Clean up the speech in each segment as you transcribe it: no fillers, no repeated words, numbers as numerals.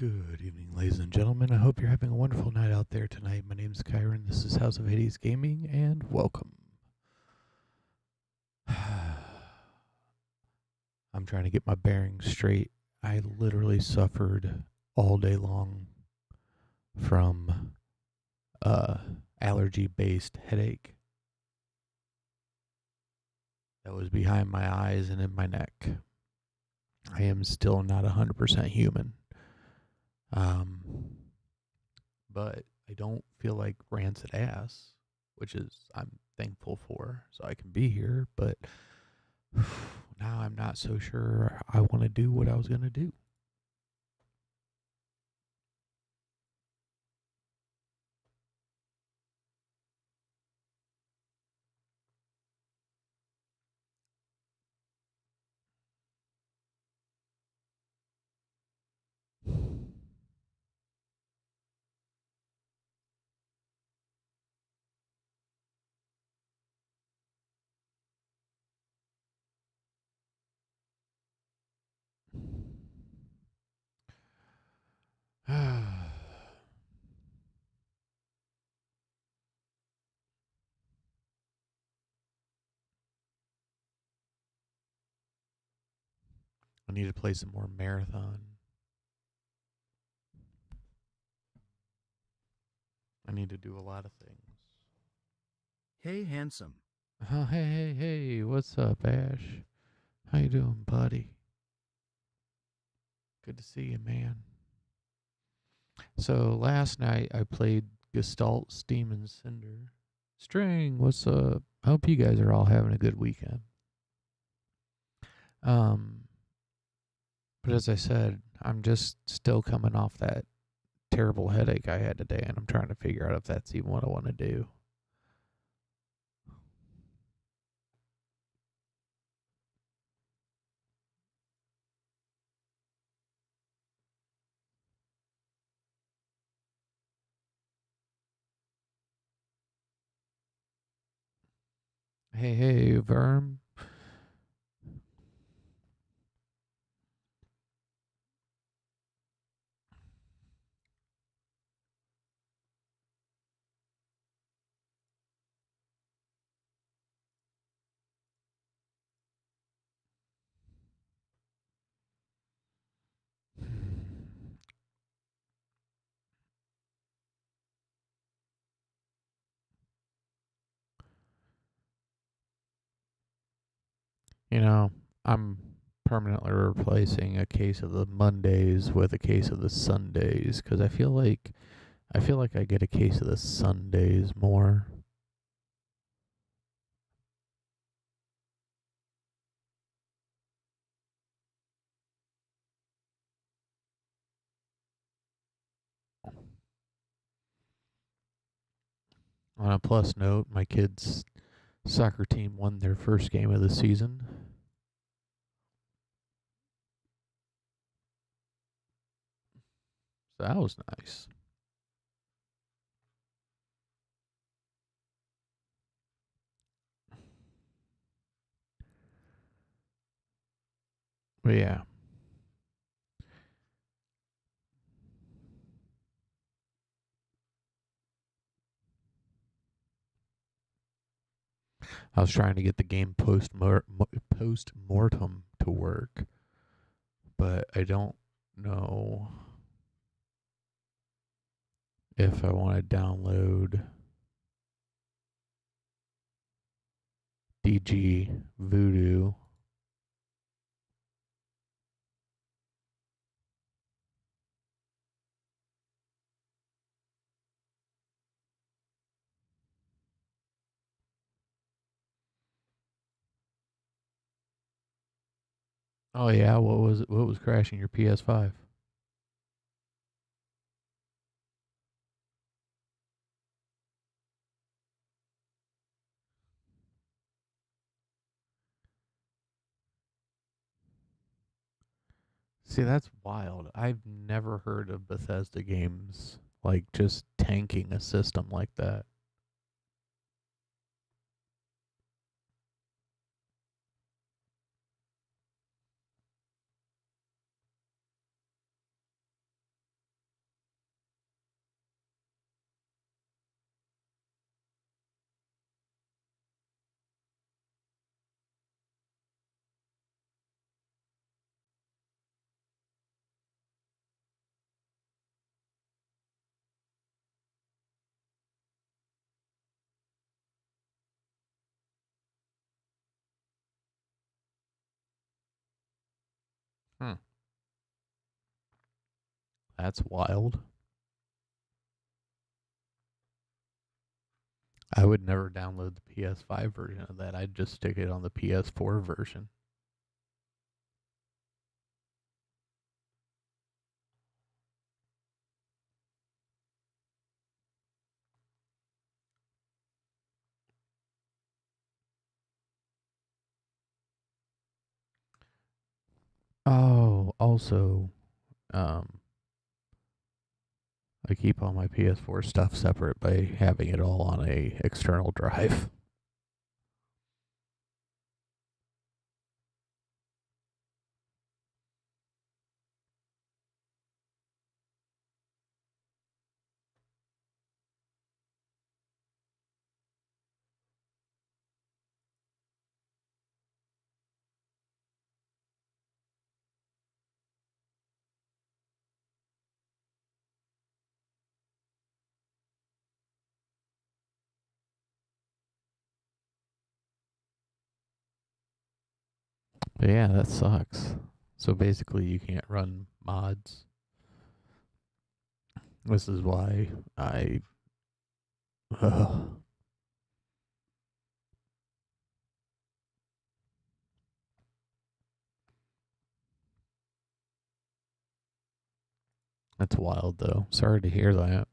Good evening, ladies and gentlemen. I hope you're having a wonderful night out there tonight. My name's Kyron. This is House of Hades Gaming, and welcome. I'm trying to get my bearings straight. I literally suffered all day long from allergy-based headache that was behind my eyes and in my neck. I am still not 100% human. But I don't feel like rancid ass, which is I'm thankful for, so I can be here. But now I'm not so sure I want to do what I was gonna do. I need to play some more marathon. I need to do a lot of things. Hey, handsome. Oh, hey, what's up, Ash? How you doing, buddy? Good to see you, man. So last night I played Gestalt, Steam, and Cinder. String, what's up? I hope you guys are all having a good weekend. Um, but as I said, I'm just still coming off that terrible headache I had today, and I'm trying to figure out if that's even what I want to do. Hey, Verm. You know, I'm permanently replacing a case of the Mondays with a case of the Sundays because I feel like I get a case of the Sundays more. On a plus note, my kids' soccer team won their first game of the season. So that was nice. But yeah, I was trying to get the game post mortem to work, but I don't know if I want to download DG Voodoo. Oh yeah, what was it? What was crashing your PS5? See, that's wild. I've never heard of Bethesda games like just tanking a system like that. Hmm. That's wild. I would never download the PS5 version of that. I'd just stick it on the PS4 version. Oh, also, um, I keep all my PS4 stuff separate by having it all on a external drive. But yeah, that sucks. So basically, you can't run mods. This is why I. That's wild, though. Sorry to hear that.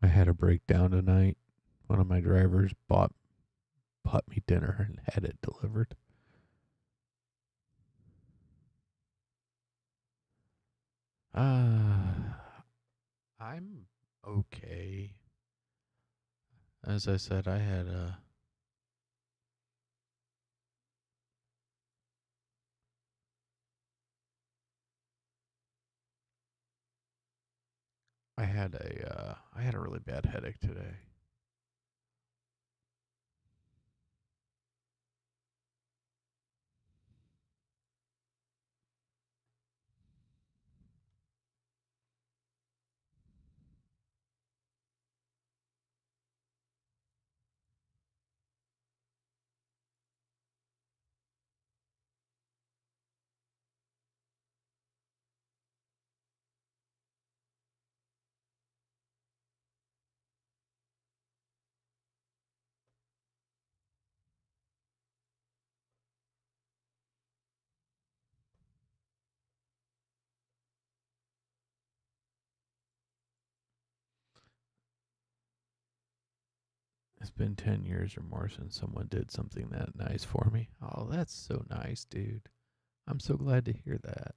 I had a breakdown tonight. One of my drivers bought me dinner and had it delivered. Uh, I'm okay. As I said, I had a really bad headache today. It's been 10 years or more since someone did something that nice for me. Oh, that's so nice, dude. I'm so glad to hear that.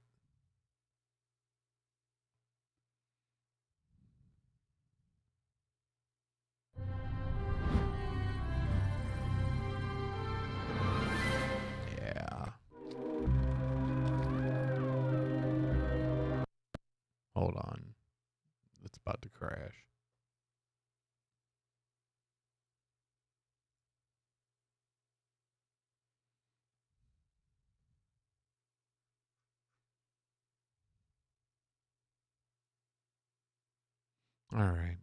Yeah. Hold on. It's about to crash. All right.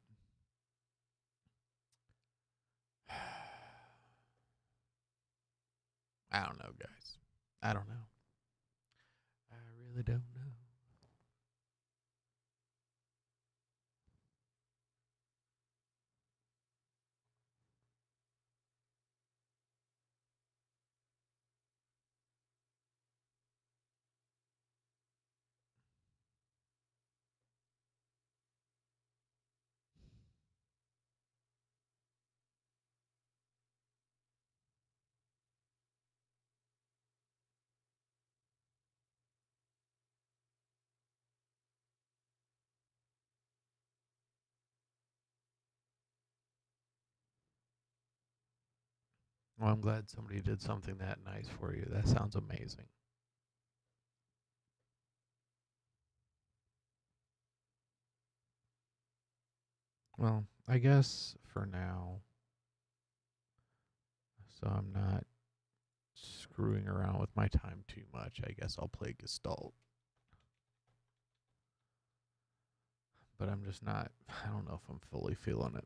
I don't know, guys. I don't know. I really don't know. Well, I'm glad somebody did something that nice for you. That sounds amazing. Well, I guess for now, so I'm not screwing around with my time too much, I guess I'll play Gestalt. But I'm just not, I don't know if I'm fully feeling it.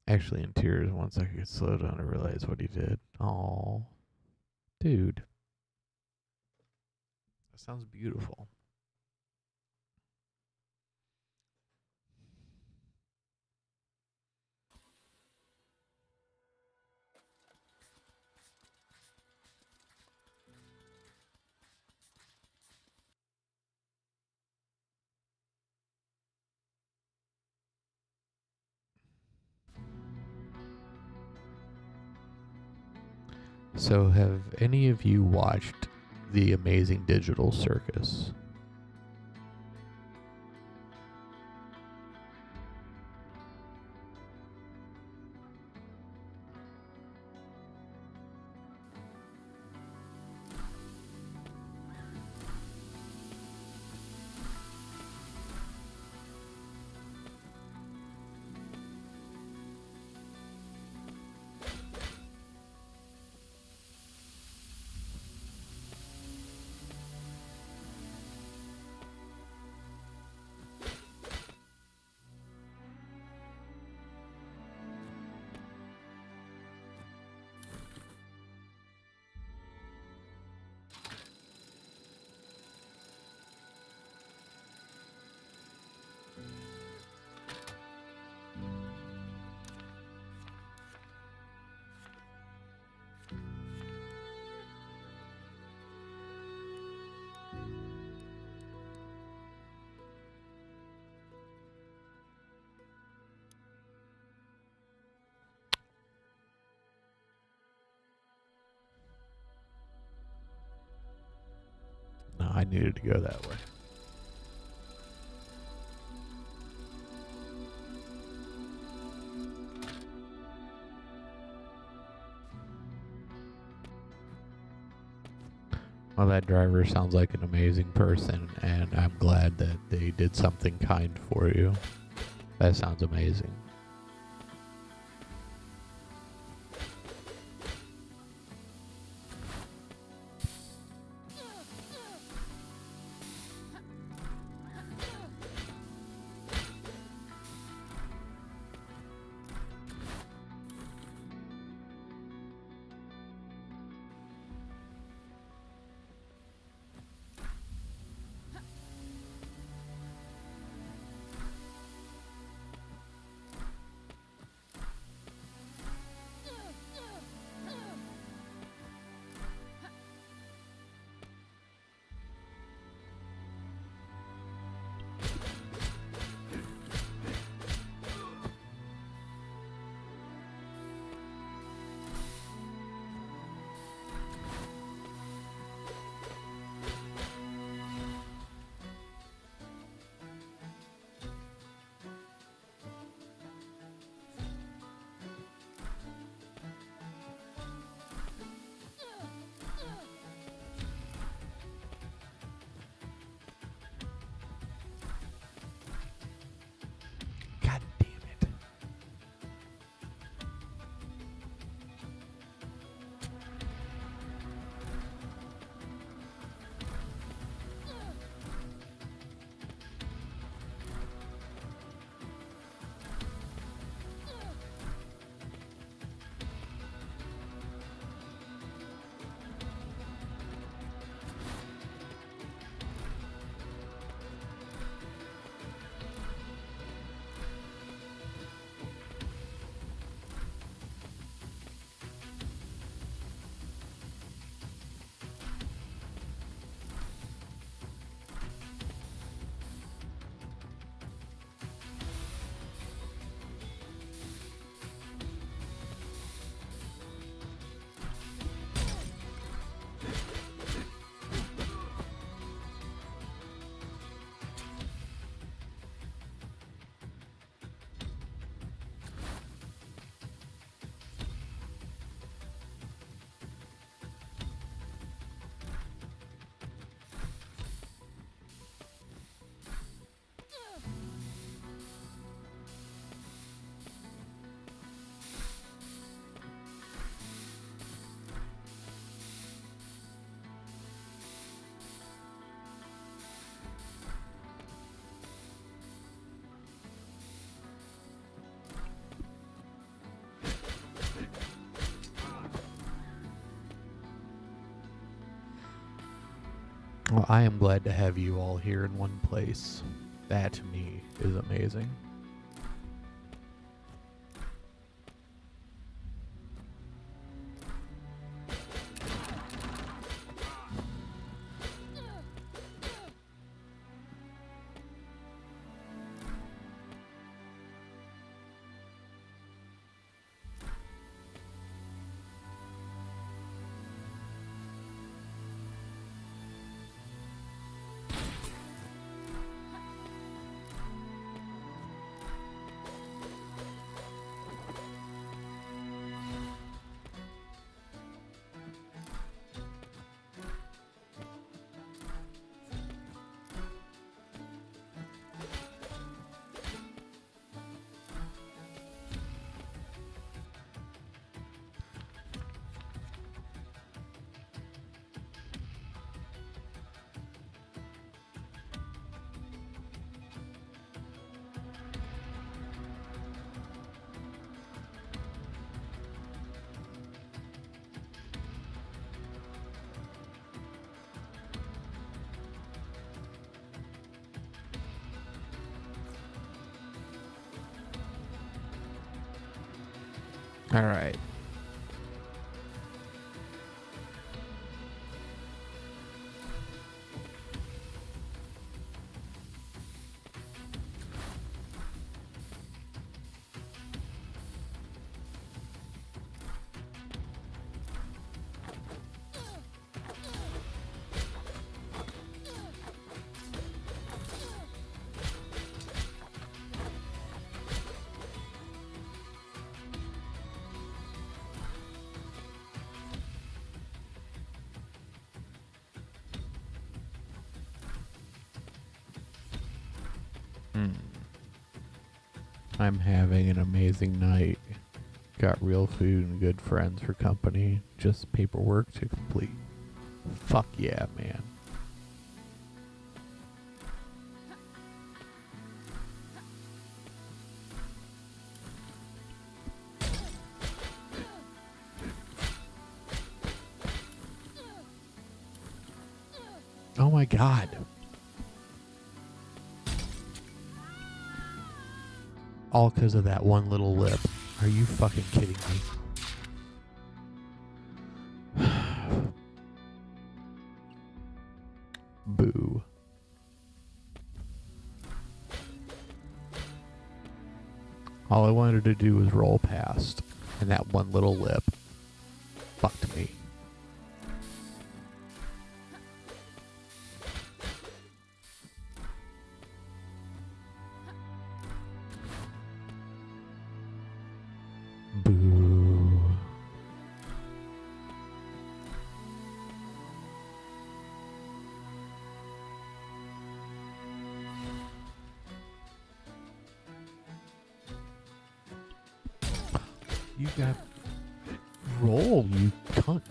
Actually, in tears once I could slow down to realize what he did. Oh, dude. That sounds beautiful. So, have any of you watched The Amazing Digital Circus? No, I needed to go that way. Well, that driver sounds like an amazing person, and I'm glad that they did something kind for you. That sounds amazing. Well, I am glad to have you all here in one place. That to me is amazing. All right. I'm having an amazing night. Got real food and good friends for company. Just paperwork to complete. Fuck yeah, man. Oh my god. All because of that one little lip. Are you fucking kidding me? Boo. All I wanted to do was roll past, and that one little lip fucked me. Boo. You got roll, you cunt.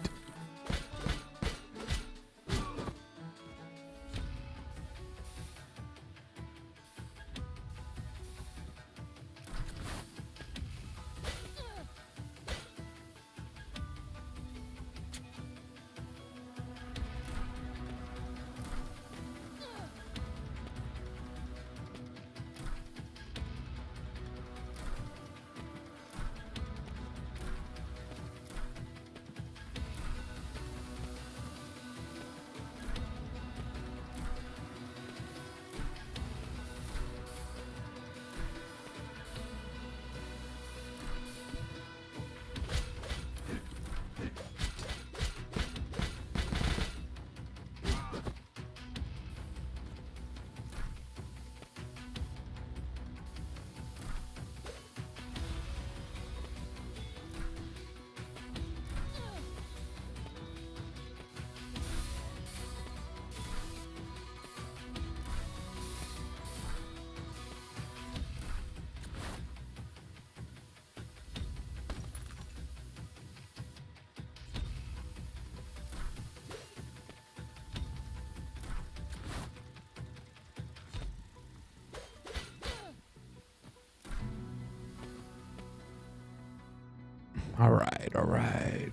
All right, all right.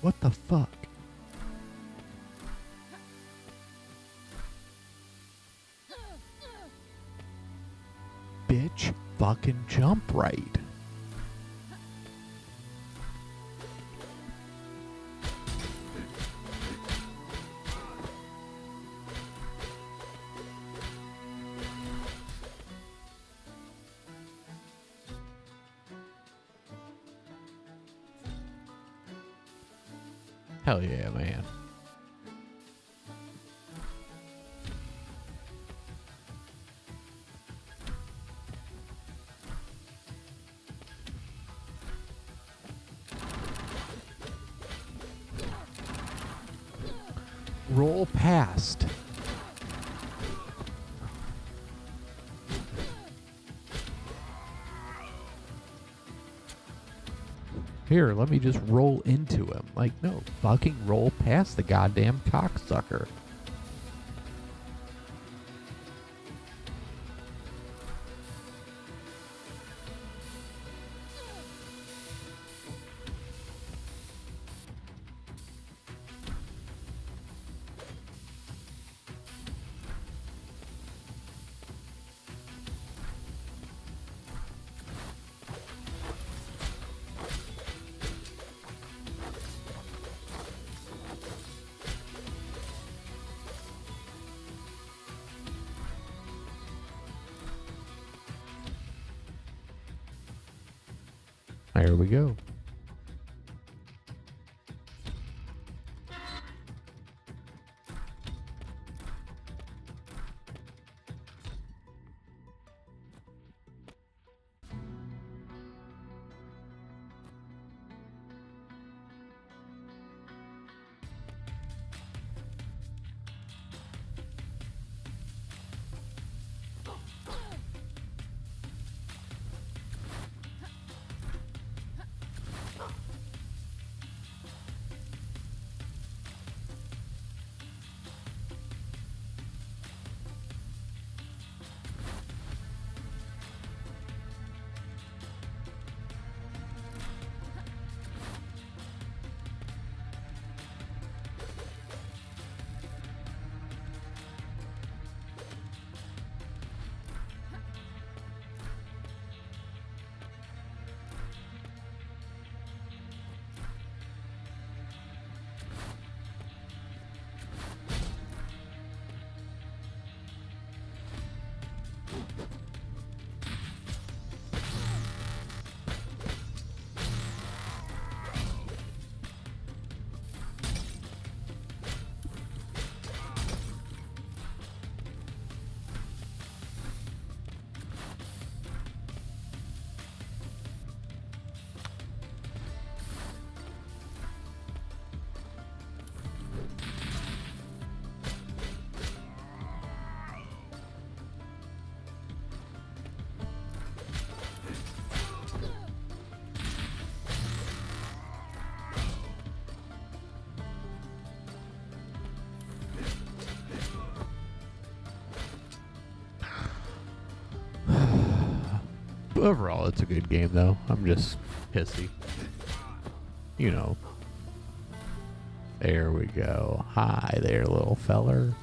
What the fuck? Bitch, fucking jump right. Hell yeah, man. Roll past. Here, let me just roll into him. Like, no, fucking roll past the goddamn cocksucker. There we go. Overall, it's a good game, though. I'm just pissy. You know. There we go. Hi there, little feller.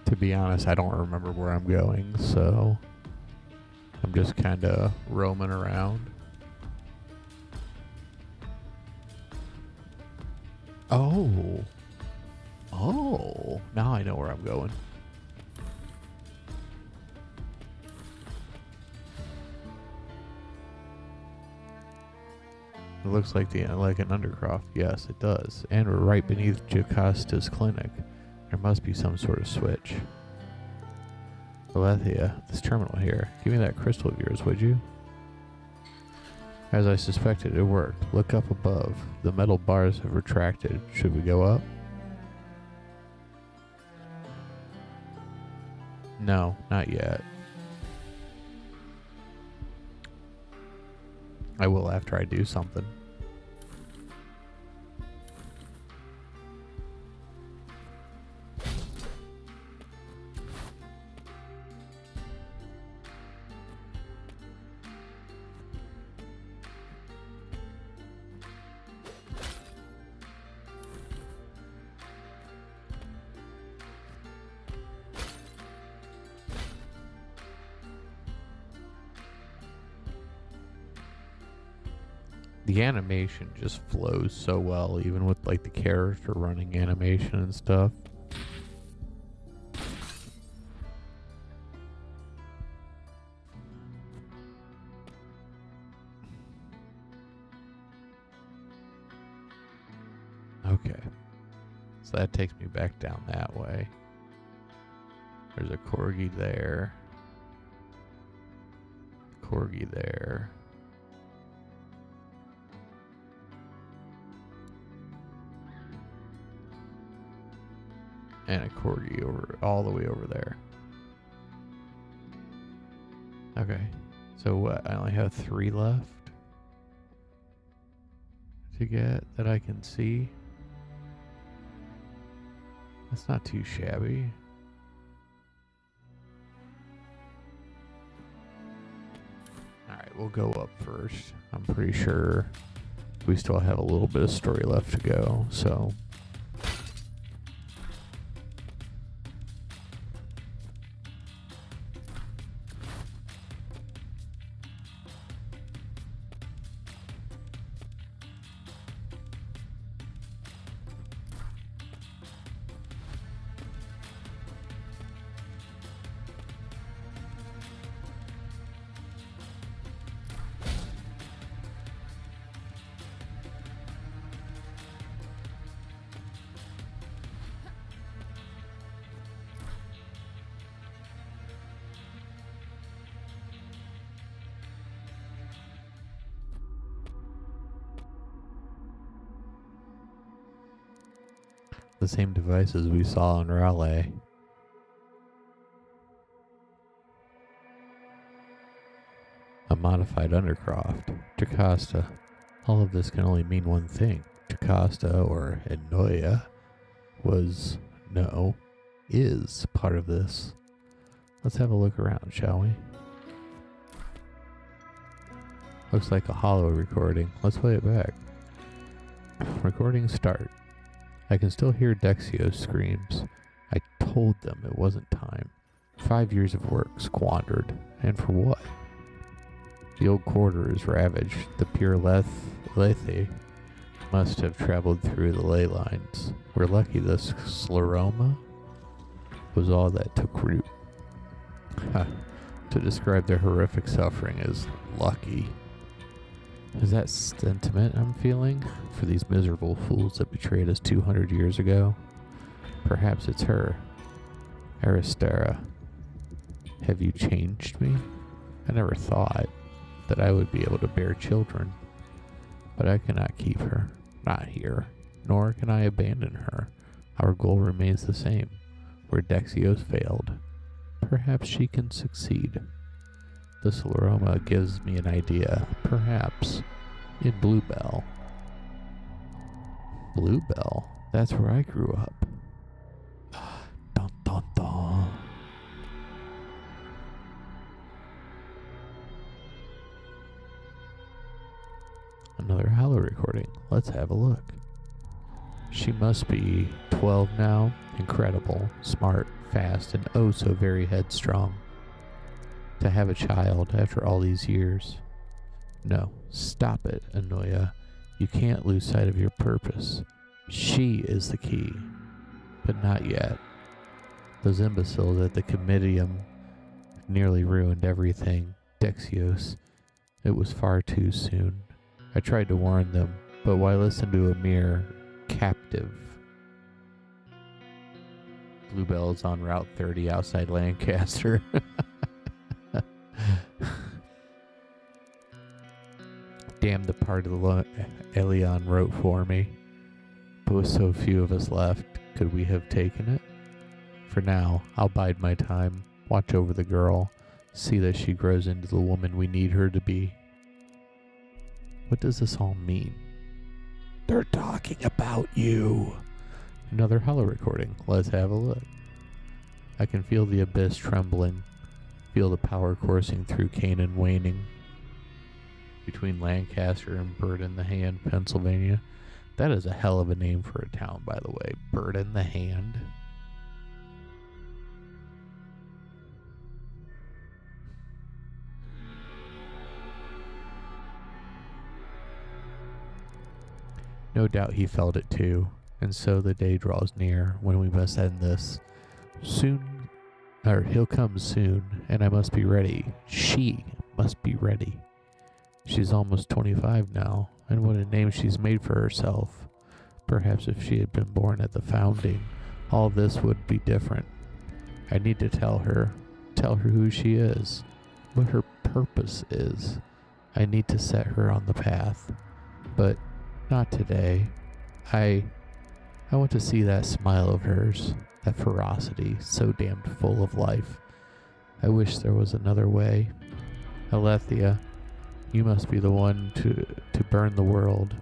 To be honest, I don't remember where I'm going, so I'm just kind of roaming around. Oh. Oh. Now I know where I'm going. It looks like like an Undercroft. Yes, it does. And we're right beneath Jocasta's clinic. There must be some sort of switch. Alethea, this terminal here. Give me that crystal of yours, would you? As I suspected, it worked. Look up above. The metal bars have retracted. Should we go up? No, not yet. I will after I do something. The animation just flows so well, even with like the character running animation and stuff. Okay. So that takes me back down that way. There's a corgi there. Corgi there. And a corgi over all the way over there. Okay. So what? I only have 3 left to get that I can see. That's not too shabby. Alright, we'll go up first. I'm pretty sure we still have a little bit of story left to go, so... the same devices we saw in Raleigh. A modified Undercroft. Jocasta. All of this can only mean one thing. Jocasta, or Enoya, is part of this. Let's have a look around, shall we? Looks like a hollow recording. Let's play it back. Recording start. I can still hear Dexio's screams. I told them it wasn't time. 5 years of work squandered. And for what? The old quarter is ravaged. The pure Lethe must have traveled through the ley lines. We're lucky this scleroma was all that took root. To describe their horrific suffering as lucky. Is that sentiment I'm feeling for these miserable fools that betrayed us 200 years ago? Perhaps it's her. Aristera. Have you changed me? I never thought that I would be able to bear children. But I cannot keep her. Not here. Nor can I abandon her. Our goal remains the same. Where Dexio's failed, perhaps she can succeed. The scleroma gives me an idea. Perhaps in Bluebell. Bluebell? That's where I grew up. Dun dun dun. Another hollow recording. Let's have a look. She must be 12 now. Incredible, smart, fast, and oh so very headstrong. To have a child after all these years. No, stop it, Enoya. You can't lose sight of your purpose. She is the key. But not yet. Those imbeciles at the Comitium nearly ruined everything. Dexios. It was far too soon. I tried to warn them, but why listen to a mere captive? Bluebell's on Route 30 outside Lancaster. Damn the part of Elion wrote for me. But with so few of us left, could we have taken it? For now, I'll bide my time, watch over the girl, see that she grows into the woman we need her to be. What does this all mean? They're talking about you. Another hollow recording. Let's have a look. I can feel the abyss trembling, feel the power coursing through Canaan waning. Between Lancaster and Bird in the Hand, Pennsylvania. That is a hell of a name for a town, by the way. Bird in the Hand. No doubt he felt it too, and so the day draws near when we must end this. He'll come soon, and I must be ready. She must be ready. She's almost 25 now, and what a name she's made for herself. Perhaps if she had been born at the founding, all this would be different. I need to tell her who she is, what her purpose is. I need to set her on the path, but not today. I want to see that smile of hers, that ferocity, so damned full of life. I wish there was another way. Alethea, you must be the one to burn the world,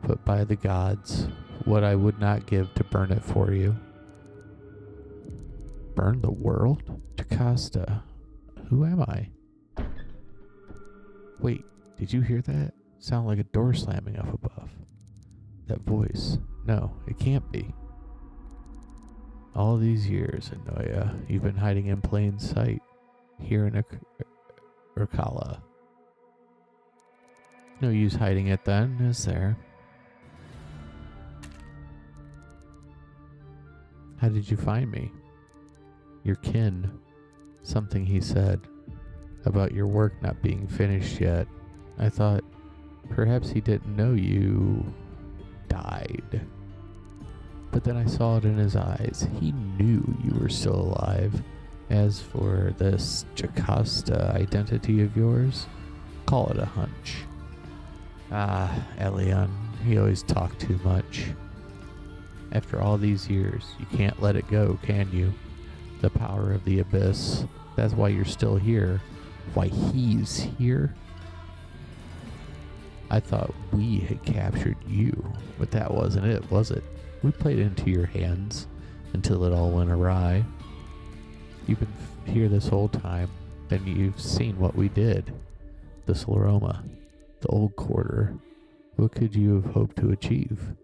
but by the gods, what I would not give to burn it for you. Burn the world? Jocasta, who am I? Wait, did you hear that? Sound like a door slamming up above. That voice. No, it can't be. All these years, Anoia, you've been hiding in plain sight. Here in Urkala. No use hiding it then, is there? How did you find me? Your kin. Something he said about your work not being finished yet. I thought perhaps he didn't know you died. But then I saw it in his eyes. He knew you were still alive. As for this Jocasta identity of yours, call it a hunch. Ah, Elion, he always talked too much. After all these years, you can't let it go, can you? The power of the abyss. That's why you're still here. Why he's here. I thought we had captured you, but that wasn't it, was it? We played into your hands until it all went awry. You've been here this whole time, and you've seen what we did. The Scleroma, the old quarter. What could you have hoped to achieve?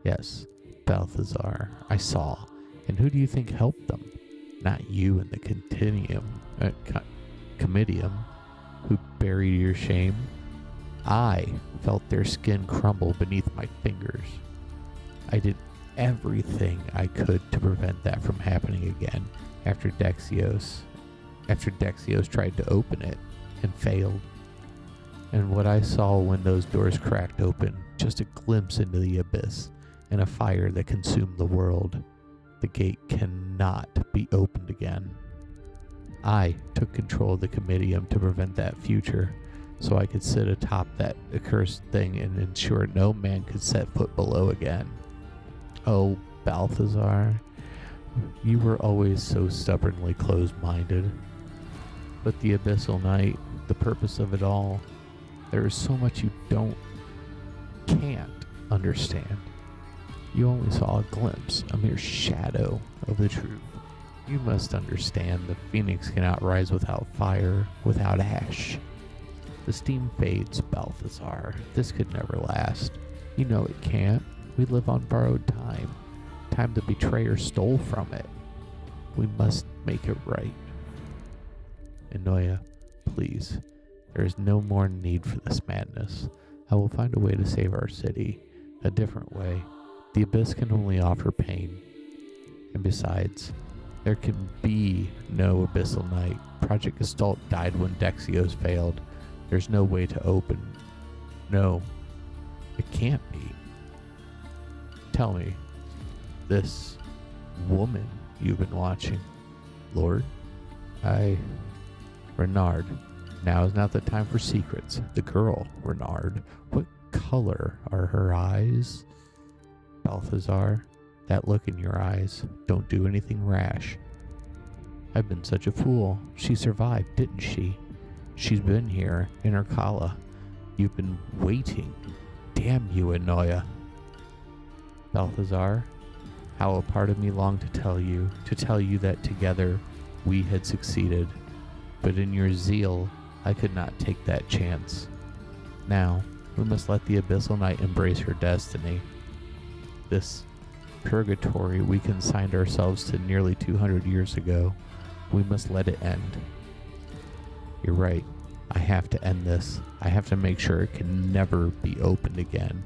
Yes, Balthazar, I saw. And who do you think helped them? Not you and the Comitium, who buried your shame. I felt their skin crumble beneath my fingers. I did everything I could to prevent that from happening again after Dexios tried to open it and failed. And what I saw when those doors cracked open, just a glimpse into the abyss and a fire that consumed the world. The gate cannot be opened again. I took control of the Comitium to prevent that future, so I could sit atop that accursed thing and ensure no man could set foot below again. Oh, Balthazar, you were always so stubbornly closed-minded. But the Abyssal Night, the purpose of it all, there is so much you can't understand. You only saw a glimpse, a mere shadow of the truth. You must understand the phoenix cannot rise without fire, without ash. The steam fades, Balthazar. This could never last. You know it can't. We live on borrowed time. Time the betrayer stole from it. We must make it right. Anoia, please. There is no more need for this madness. I will find a way to save our city. A different way. The abyss can only offer pain. And besides, there can be no Abyssal Night. Project Gestalt died when Dexios failed. There's no way to open. No, it can't be. Tell me, this woman you've been watching, Lord? Renard, Now is not the time for secrets. The girl, Renard, what color are her eyes? Balthazar, that look in your eyes. Don't do anything rash. I've been such a fool. She survived, didn't she? She's been here, in her kala. You've been waiting. Damn you, Enoya. Balthazar, how a part of me longed to tell you that together we had succeeded. But in your zeal, I could not take that chance. Now, we must let the Abyssal Knight embrace her destiny. This purgatory we consigned ourselves to nearly 200 years ago. We must let it end. You're right. I have to end this. I have to make sure it can never be opened again.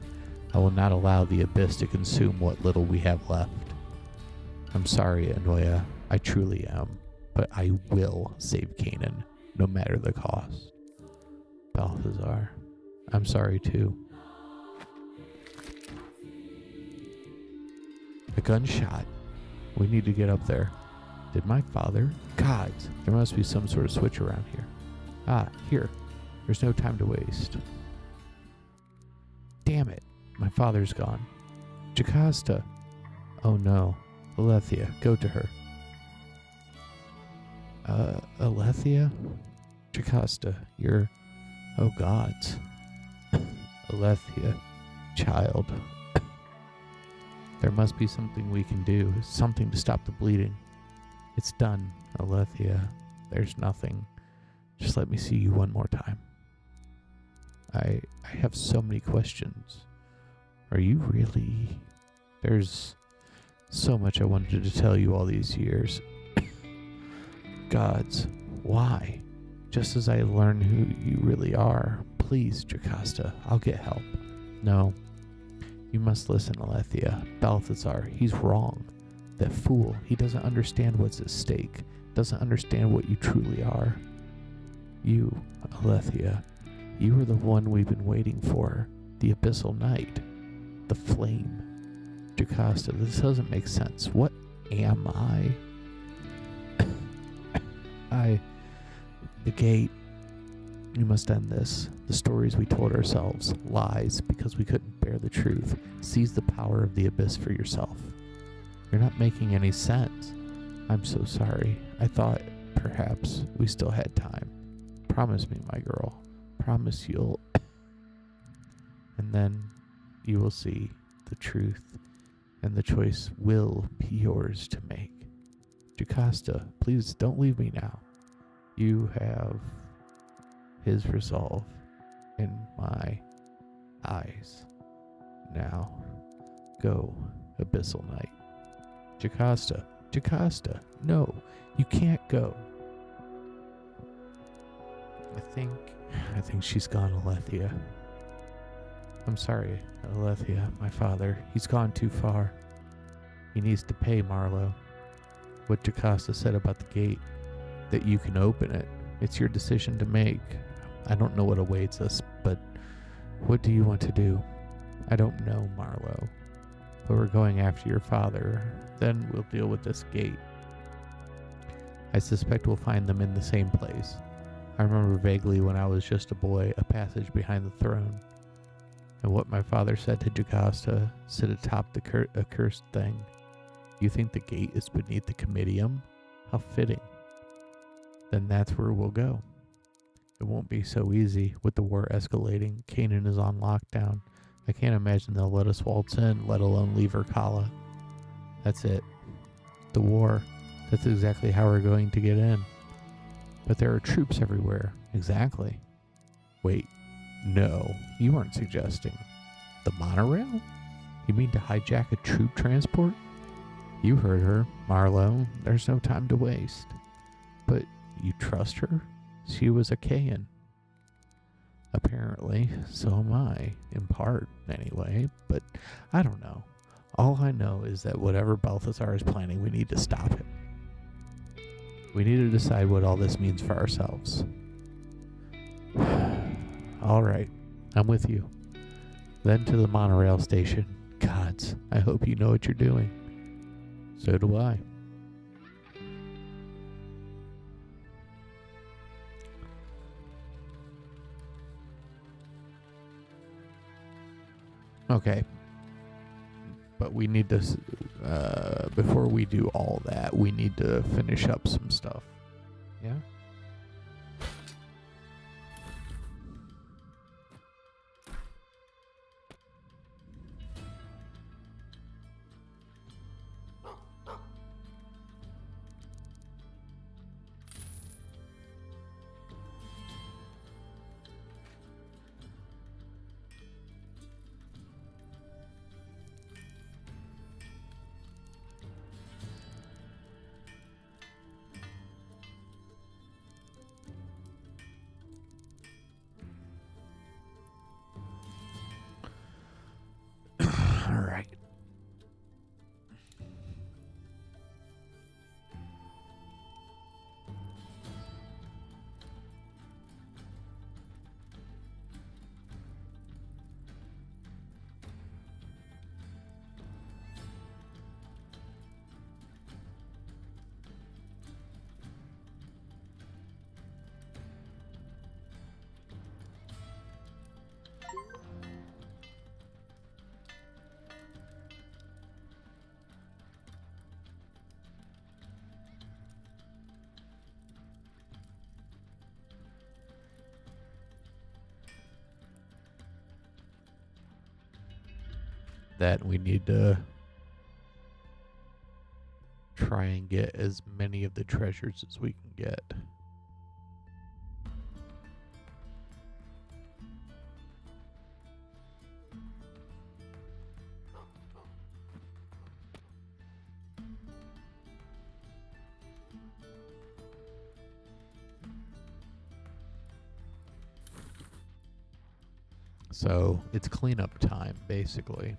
I will not allow the abyss to consume what little we have left. I'm sorry, Enoya. I truly am. But I will save Canaan, no matter the cost. Balthazar, I'm sorry too. A gunshot. We need to get up there. Did my father? Gods, there must be some sort of switch around here. Ah, here. There's no time to waste. Damn it. My father's gone. Jocasta. Oh no. Alethea, go to her. Alethea? Jocasta, you're... Oh gods. Alethea. Child. There must be something we can do. Something to stop the bleeding. It's done, Alethea. There's nothing. Just let me see you one more time. I have so many questions. Are you really... There's so much I wanted to tell you all these years. Gods, why? Just as I learn who you really are. Please, Jocasta, I'll get help. No. You must listen, Alethea. Balthazar, he's wrong. That fool, he doesn't understand what's at stake. Doesn't understand what you truly are. You, Alethea, you are the one we've been waiting for. The Abyssal Knight. The Flame. Jocasta, this doesn't make sense. What am I? The gate. You must end this. The stories we told ourselves. Lies, because we couldn't bear the truth. Seize the power of the abyss for yourself. You're not making any sense. I'm so sorry. I thought perhaps we still had time. Promise me, my girl. Promise you'll... And then you will see the truth, and the choice will be yours to make. Jocasta, please don't leave me now. You have his resolve in my eyes. Now, go, Abyssal Knight. Jocasta, Jocasta, no, you can't go. I think she's gone, Alethea. I'm sorry, Alethea, my father. He's gone too far. He needs to pay Marlowe. What Jocasta said about the gate, that you can open it. It's your decision to make. I don't know what awaits us, but what do you want to do? I don't know, Marlowe. But we're going after your father. Then we'll deal with this gate. I suspect we'll find them in the same place. I remember vaguely when I was just a boy, a passage behind the throne. And what my father said to Jocasta, sit atop the accursed thing. You think the gate is beneath the Comitium? How fitting. Then that's where we'll go. It won't be so easy with the war escalating. Canaan is on lockdown. I can't imagine they'll let us waltz in, let alone leave Urkala. That's it. The war. That's exactly how we're going to get in. But there are troops everywhere. Exactly. Wait. No, you weren't suggesting. The monorail? You mean to hijack a troop transport? You heard her, Marlowe. There's no time to waste. But you trust her? She was a Kayan. Apparently, so am I. In part, anyway. But I don't know. All I know is that whatever Balthazar is planning, we need to stop him. We need to decide what all this means for ourselves. All right, I'm with you. Then to the monorail station. Gods, I hope you know what you're doing. So do I. Okay. But we need to, before we do all that, we need to finish up some stuff. Yeah? All right. That we need to try and get as many of the treasures as we can get. So it's cleanup time, basically.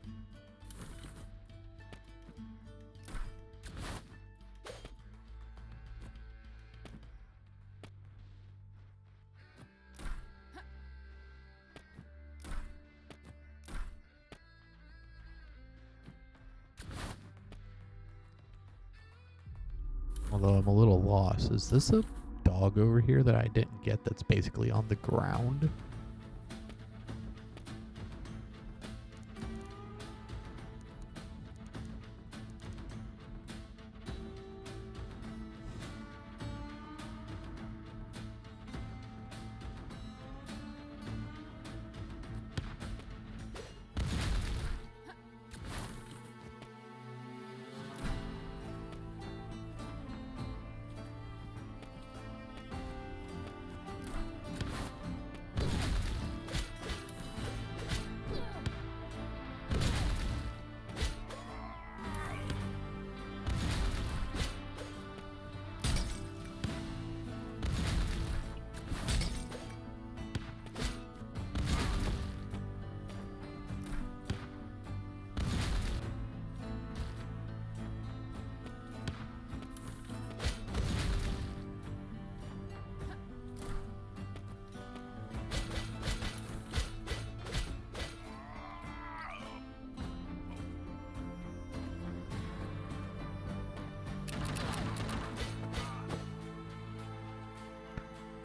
Although I'm a little lost. Is this a dog over here that I didn't get that's basically on the ground?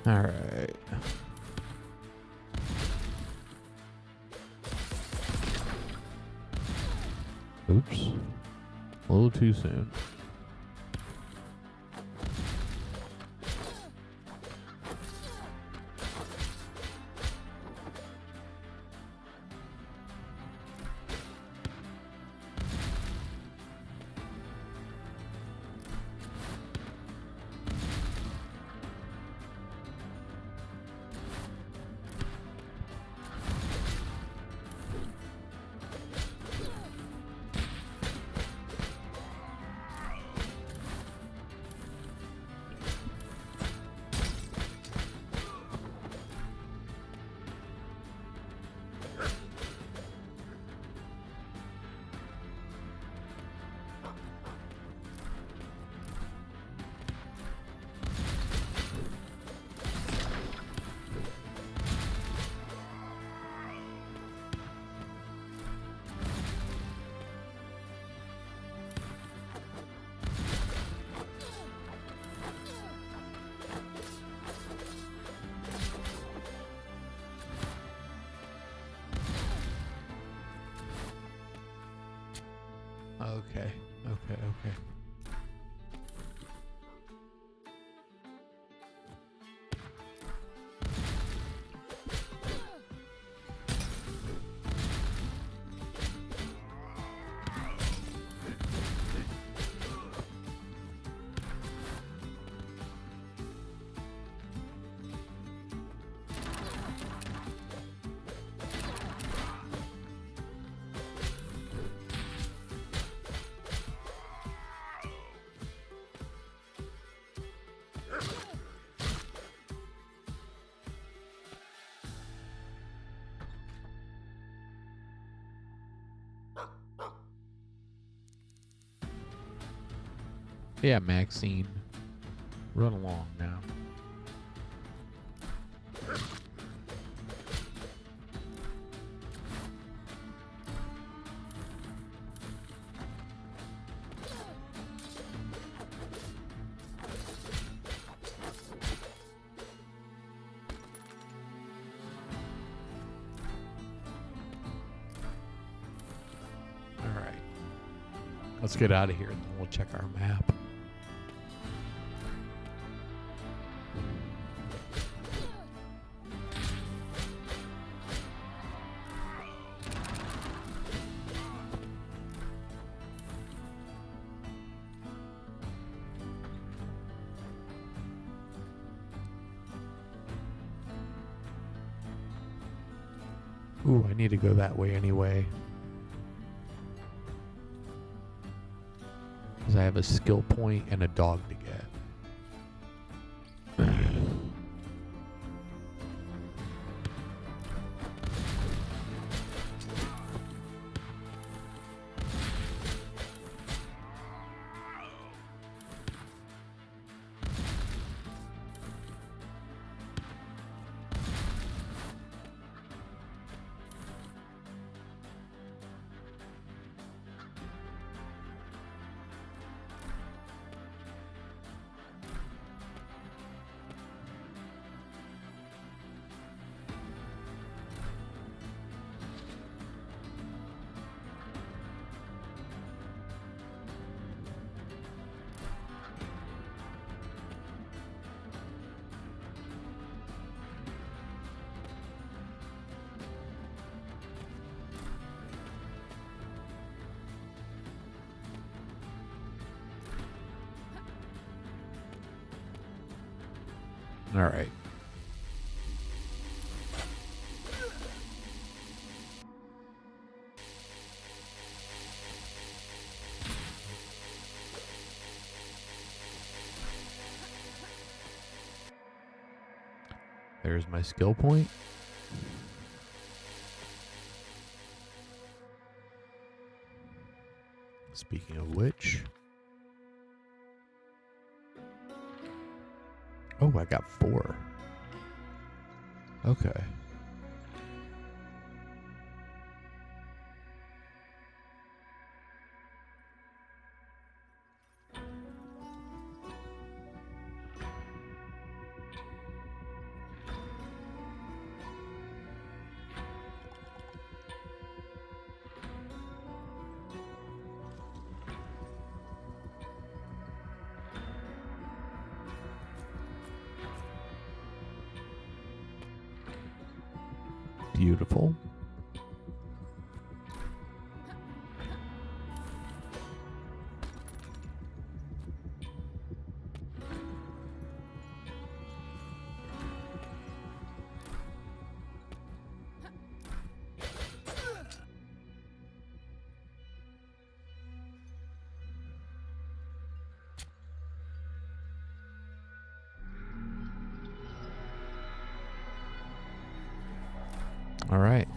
All right. Oops. A little too soon. Okay. Okay. Okay. Yeah, Maxine. Run along now. All right. Let's get out of here and then we'll check our map. Ooh, I need to go that way anyway. Because I have a skill point and a dog to get. All right. There's my skill point. Speaking of which. Oh, I got 4. Okay. Beautiful. All right.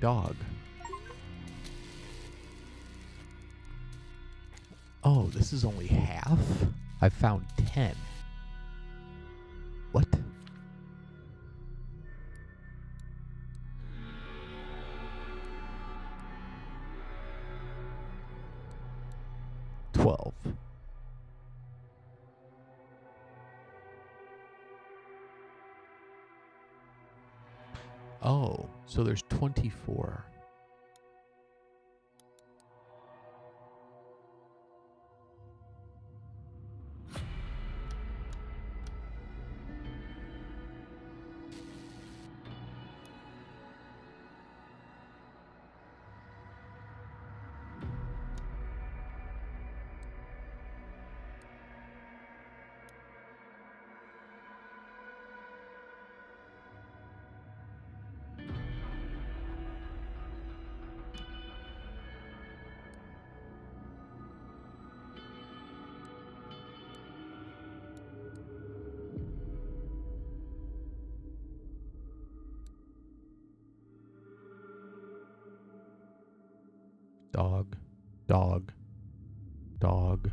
Dog. Oh, this is only half? I found 10. What? $12. Oh, so there's 24. Dog, dog, dog,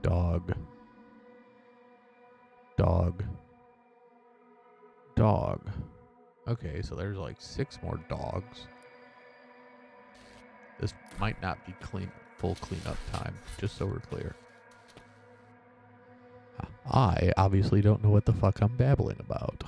dog, dog, dog. Okay, so there's like 6 more dogs. This might not be full cleanup time, just so we're clear. I obviously don't know what the fuck I'm babbling about.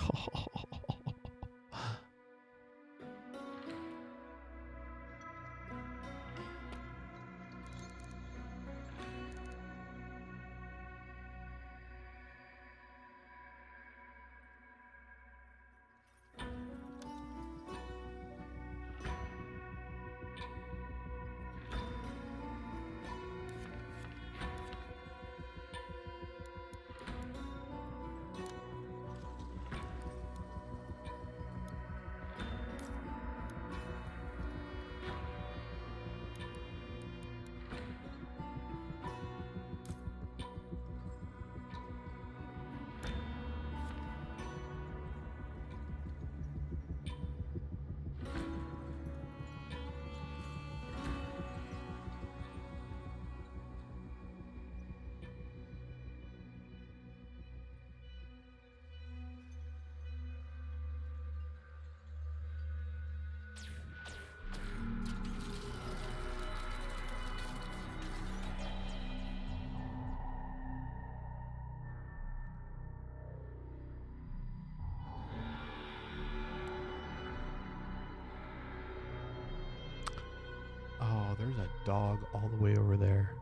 Oh, there's a dog all the way over there.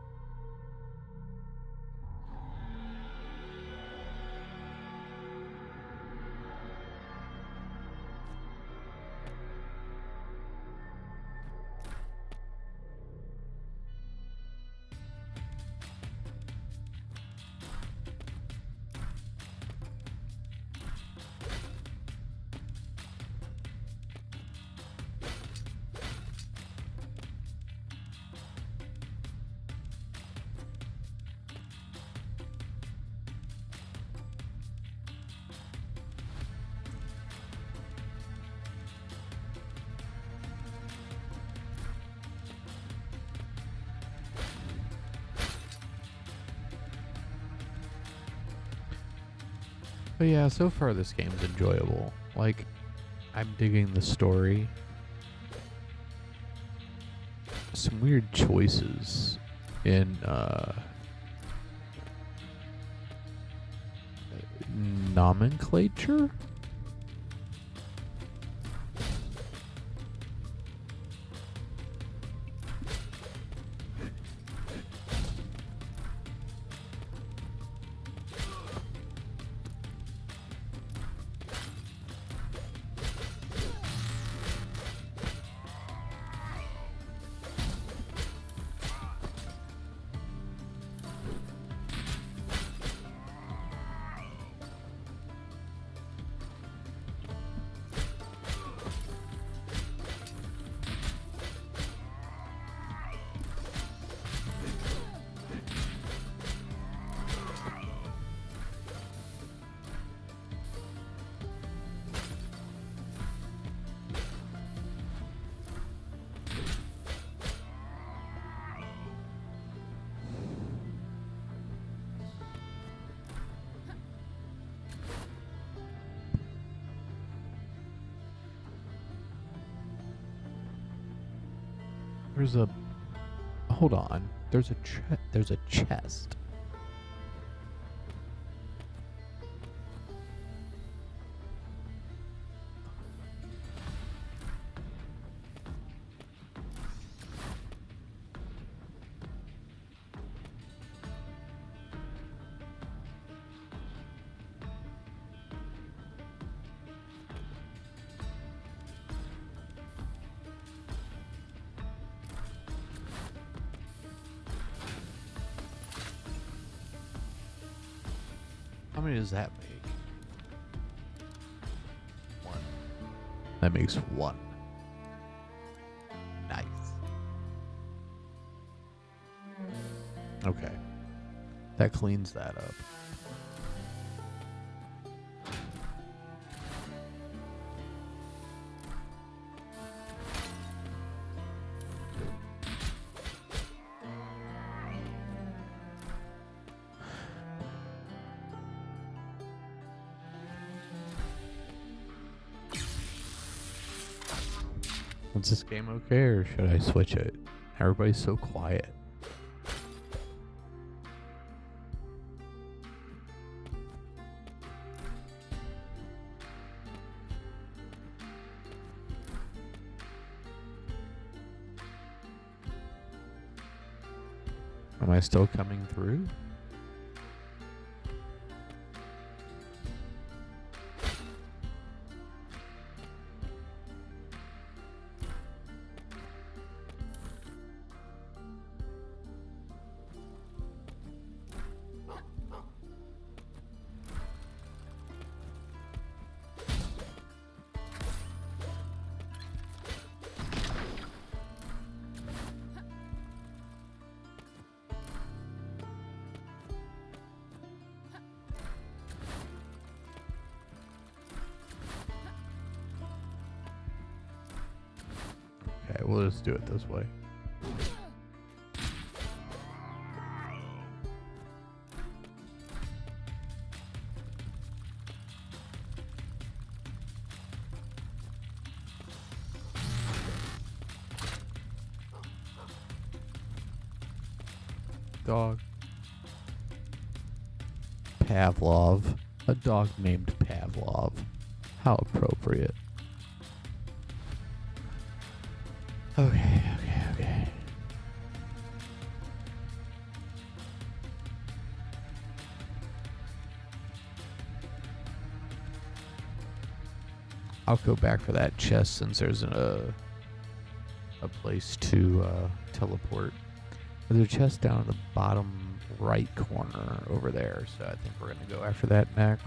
But yeah, so far this game's enjoyable. Like, I'm digging the story. Some weird choices in nomenclature? There's a... Hold on. There's a chest. How many does that make? One. That makes one. Nice. Okay. That cleans that up. Is this game okay, or should I switch it? Everybody's so quiet. Am I still coming through? Okay, we'll just do it this way. Dog. Pavlov. A dog named Pavlov. How appropriate. Okay. I'll go back for that chest since there's a place to teleport. There's a chest down in the bottom right corner over there, so I think we're gonna go after that next.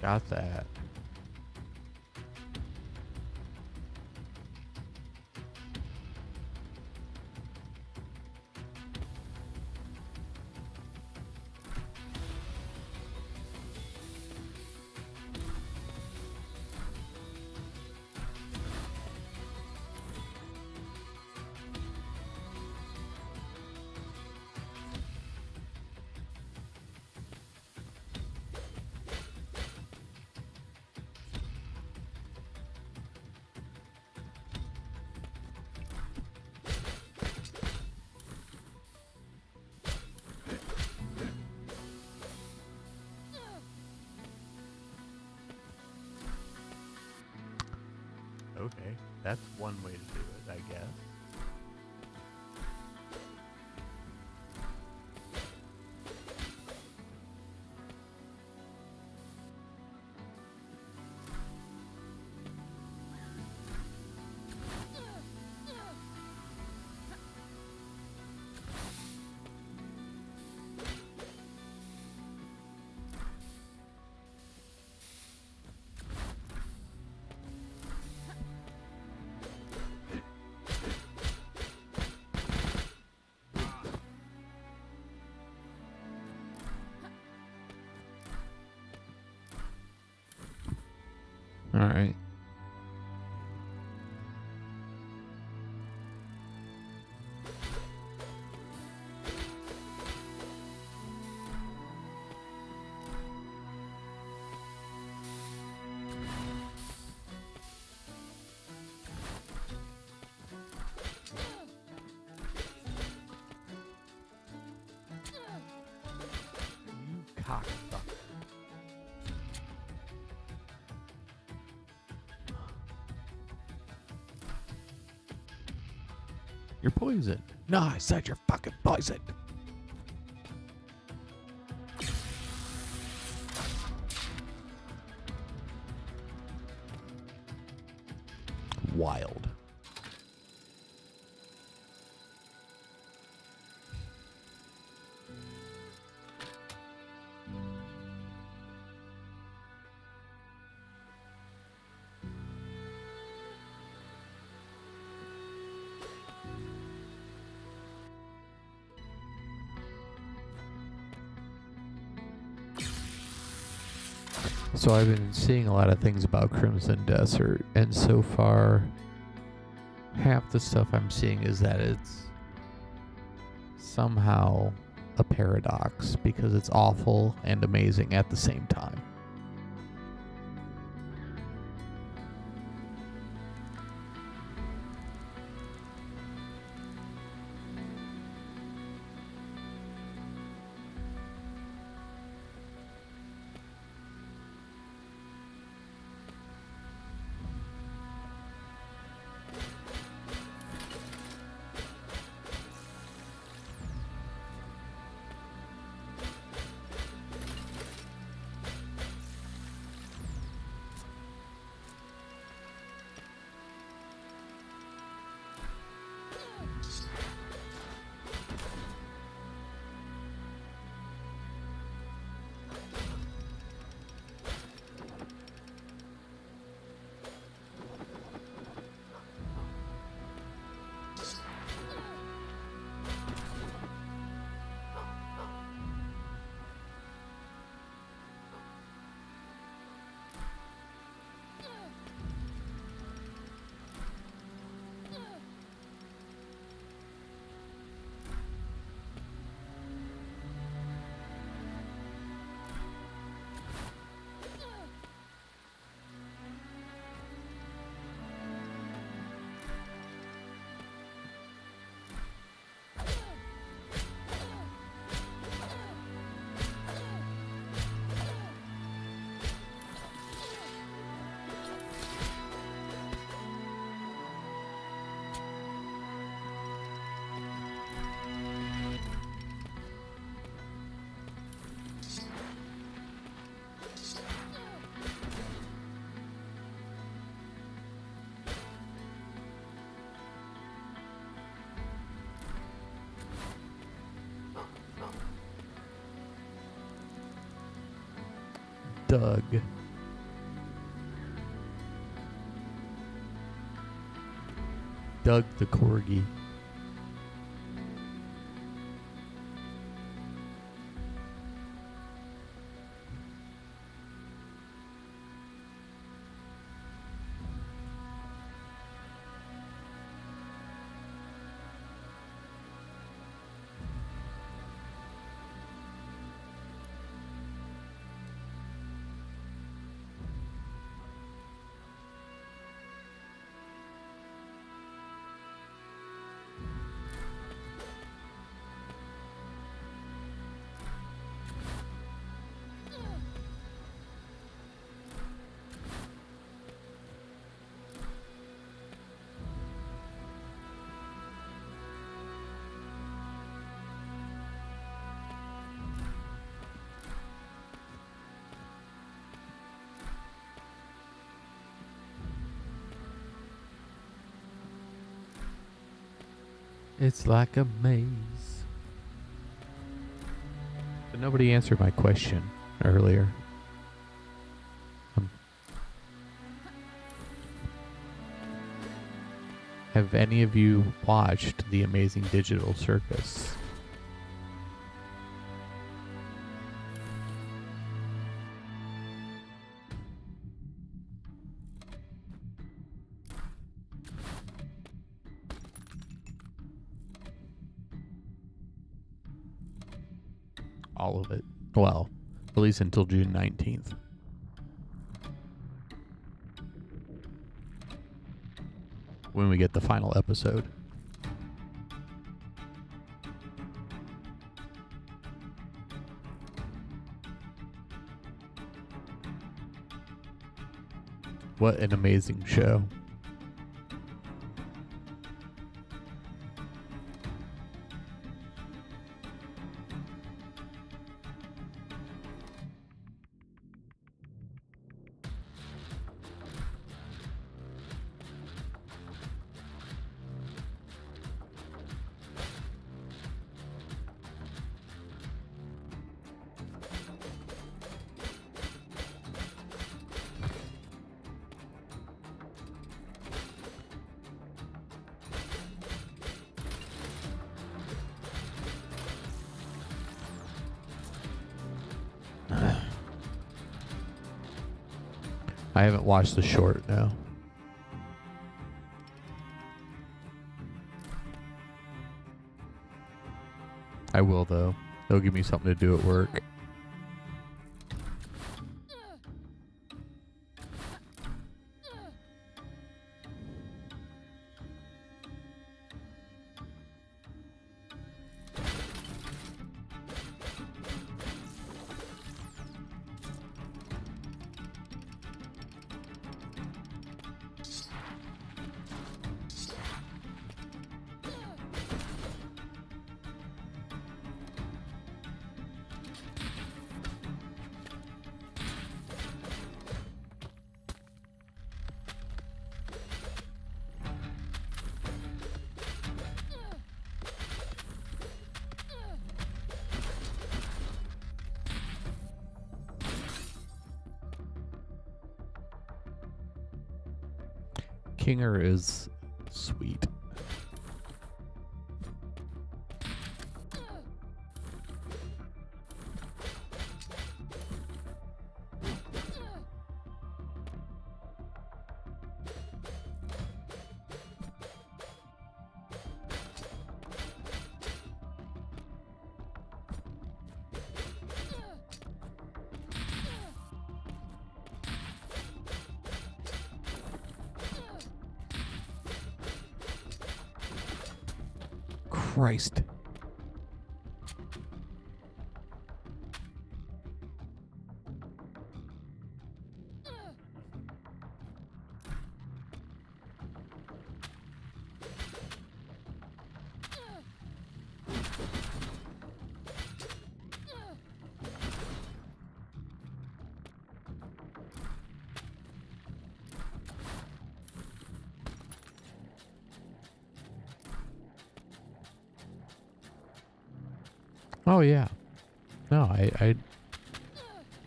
got that. Okay, that's one way to do it, I guess. All right. You cocksucker. You're poisoned. No, I said you're fucking poisoned. Wild. So I've been seeing a lot of things about Crimson Desert, and so far, half the stuff I'm seeing is that it's somehow a paradox because it's awful and amazing at the same time. Doug. Doug the Corgi. It's like a maze. But nobody answered my question earlier. Have any of you watched The Amazing Digital Circus? All of it. Well, at least until June 19th. When we get the final episode. What an amazing show. I haven't watched the short, no. I will, though. They'll give me something to do at work. Kinger is sweet. Christ. Oh yeah. No, I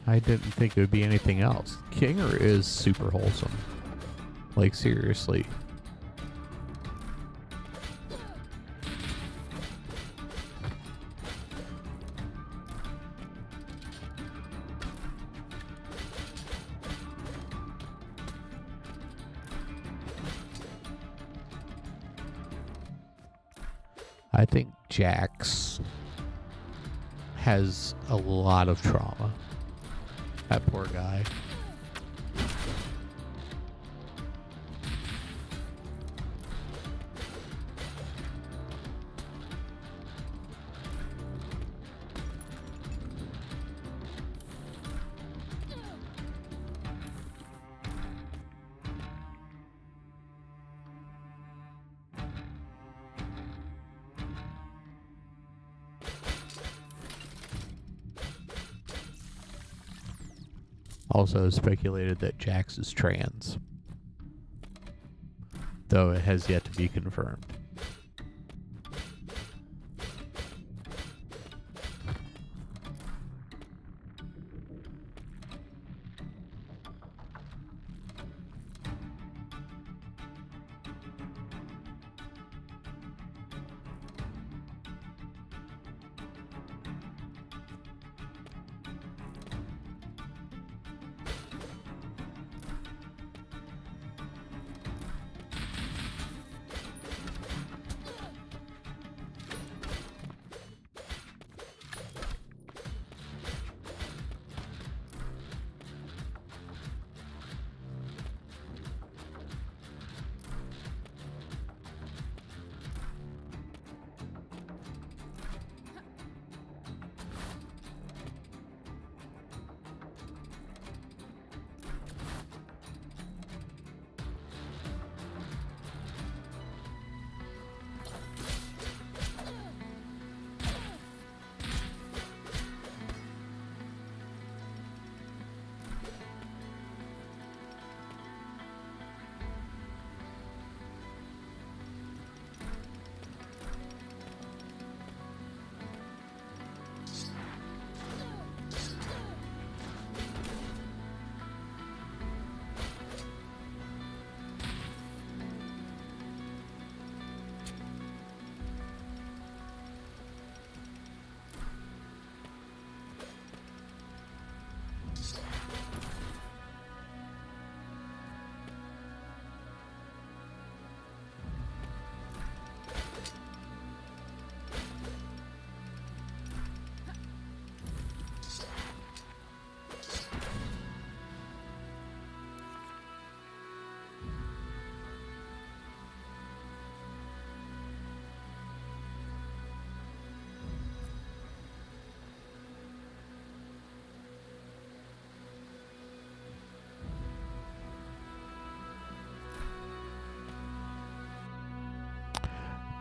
didn't think it would be anything else. Kinger is super wholesome. Like seriously. I think Jax has a lot of trauma. That poor guy. Also speculated that Jax is trans, though it has yet to be confirmed.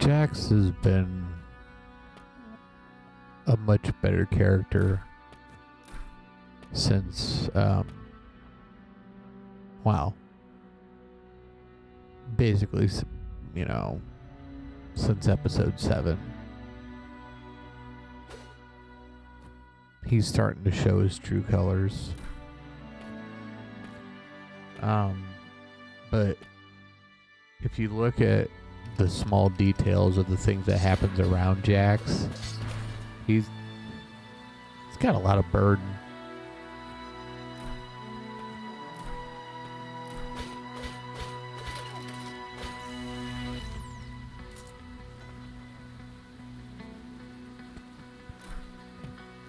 Jax has been a much better character since, wow. Basically, you know, since episode 7. He's starting to show his true colors. But if you look at the small details of the things that happens around Jax, he's got a lot of burden.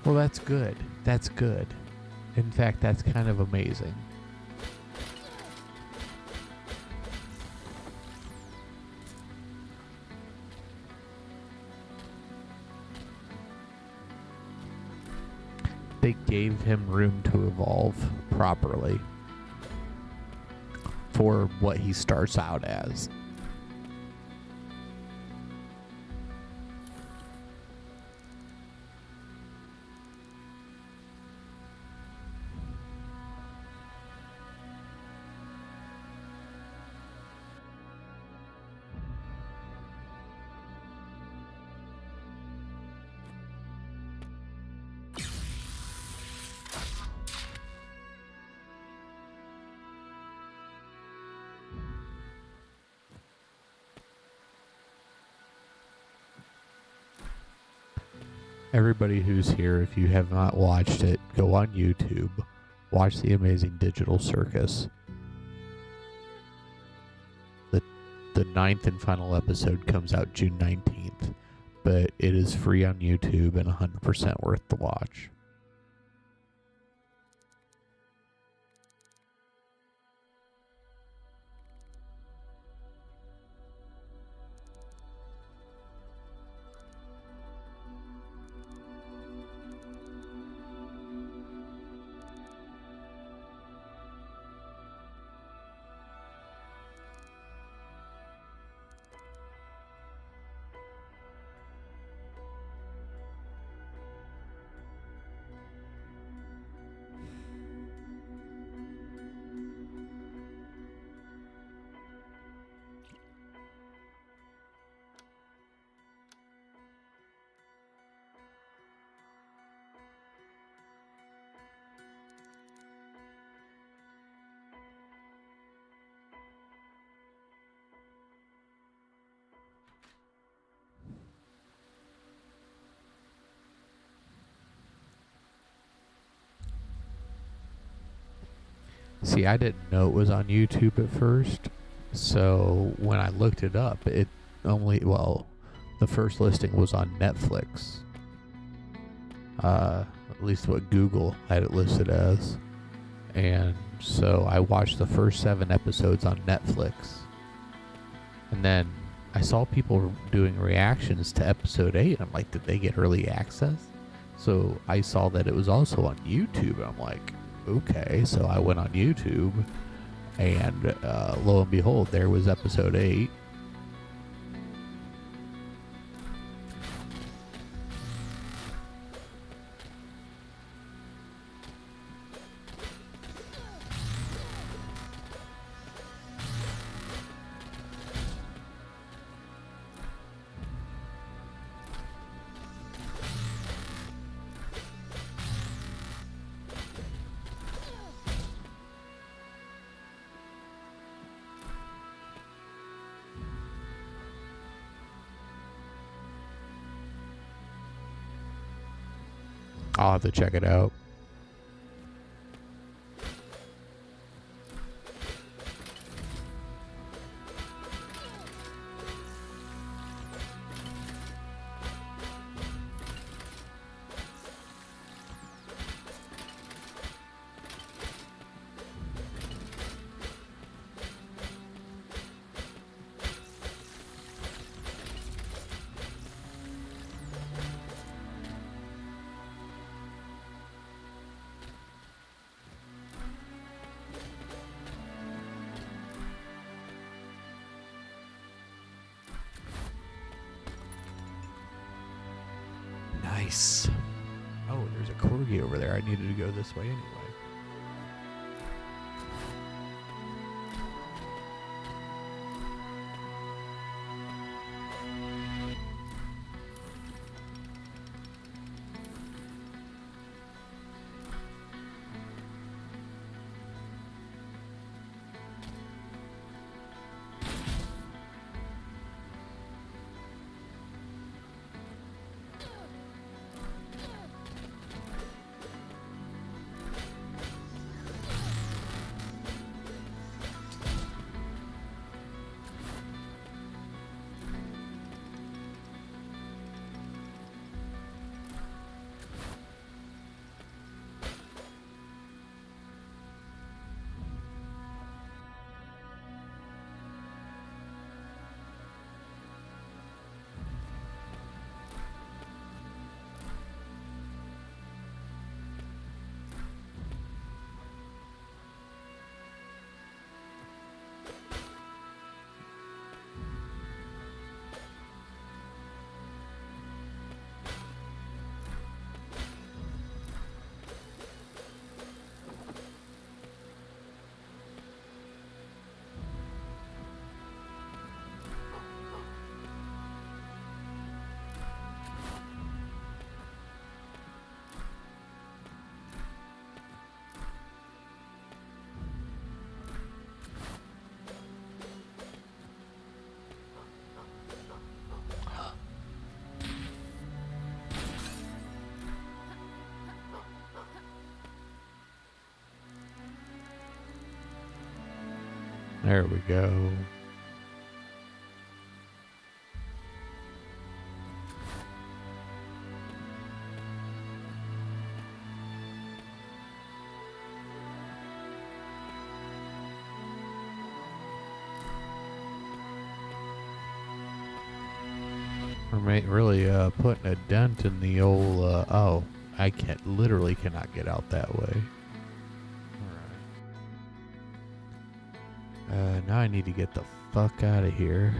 Well, that's good. That's good. In fact, that's kind of amazing. They gave him room to evolve properly for what he starts out as. Everybody who's here, if you have not watched it, go on YouTube, watch The Amazing Digital Circus. The 9th and final episode comes out June 19th. but it is free on YouTube and 100% worth the watch. See, I didn't know it was on YouTube at first, so when I looked it up, it only, well, the first listing was on Netflix. At least what Google had it listed as. And so I watched the first 7 episodes on Netflix. And then I saw people doing reactions to episode 8. I'm like, did they get early access? So I saw that it was also on YouTube. And I'm like, okay. So I went on YouTube, and lo and behold, there was episode 8. I'll have to check it out. Nice. Oh, there's a corgi over there. I needed to go this way anyway. There we go. We're really putting a dent in the old. Oh, I literally cannot get out that way. Alright. Now I need to get the fuck out of here.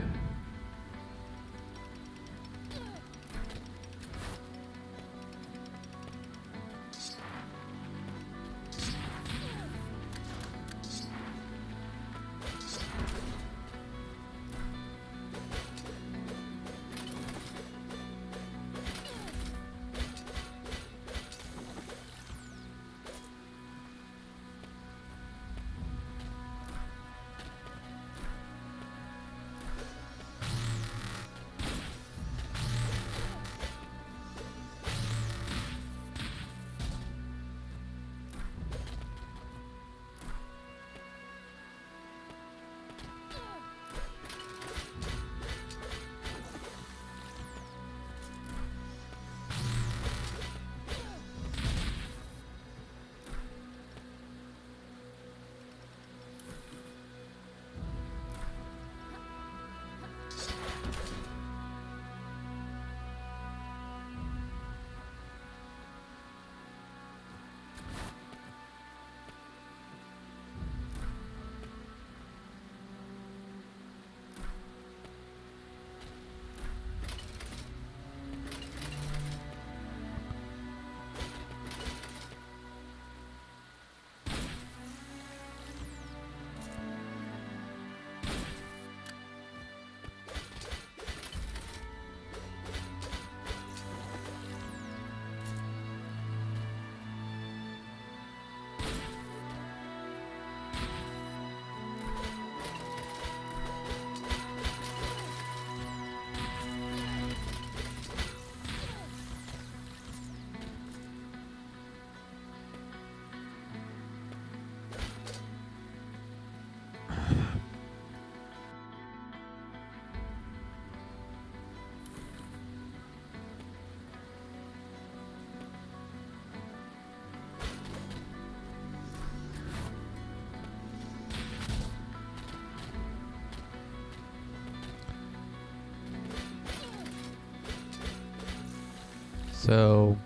So,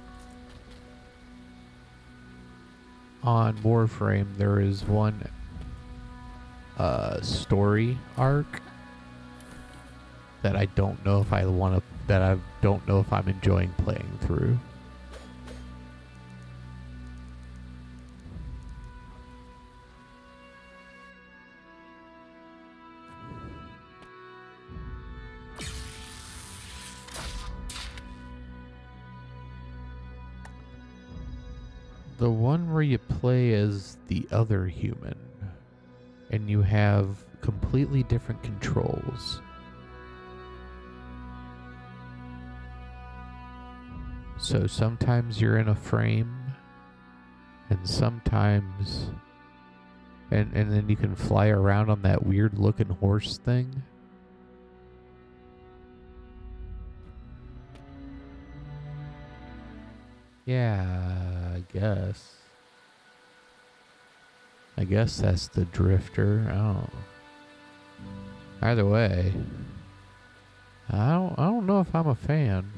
on Warframe, there is one story arc that I don't know if I want to, that I don't know if I'm enjoying playing through. The one where you play as the other human and you have completely different controls. So sometimes you're in a frame and sometimes and then you can fly around on that weird looking horse thing. Yeah, I guess that's the drifter. Oh. Either way, I don't know if I'm a fan.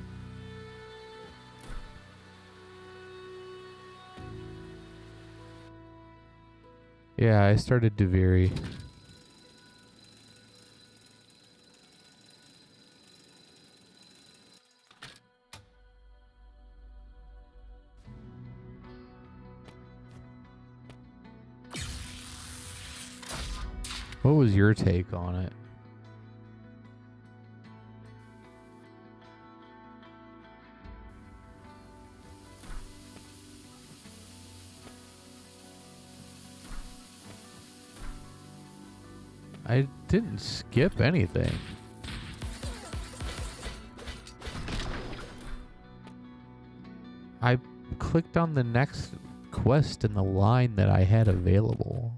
Yeah, I started Duviri. What was your take on it? I didn't skip anything. I clicked on the next quest in the line that I had available.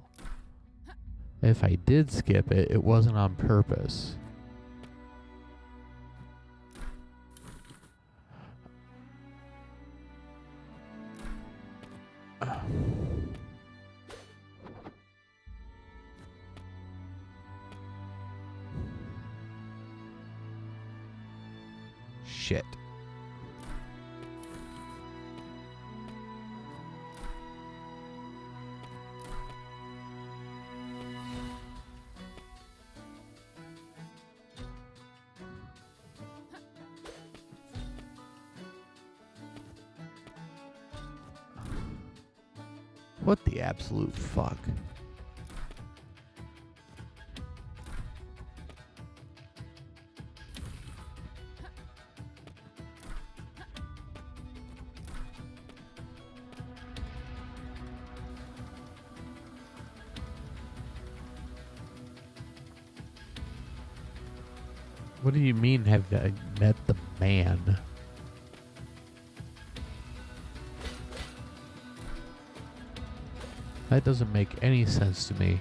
If I did skip it, it wasn't on purpose. shit. What the absolute fuck? What do you mean have I met the man? That doesn't make any sense to me.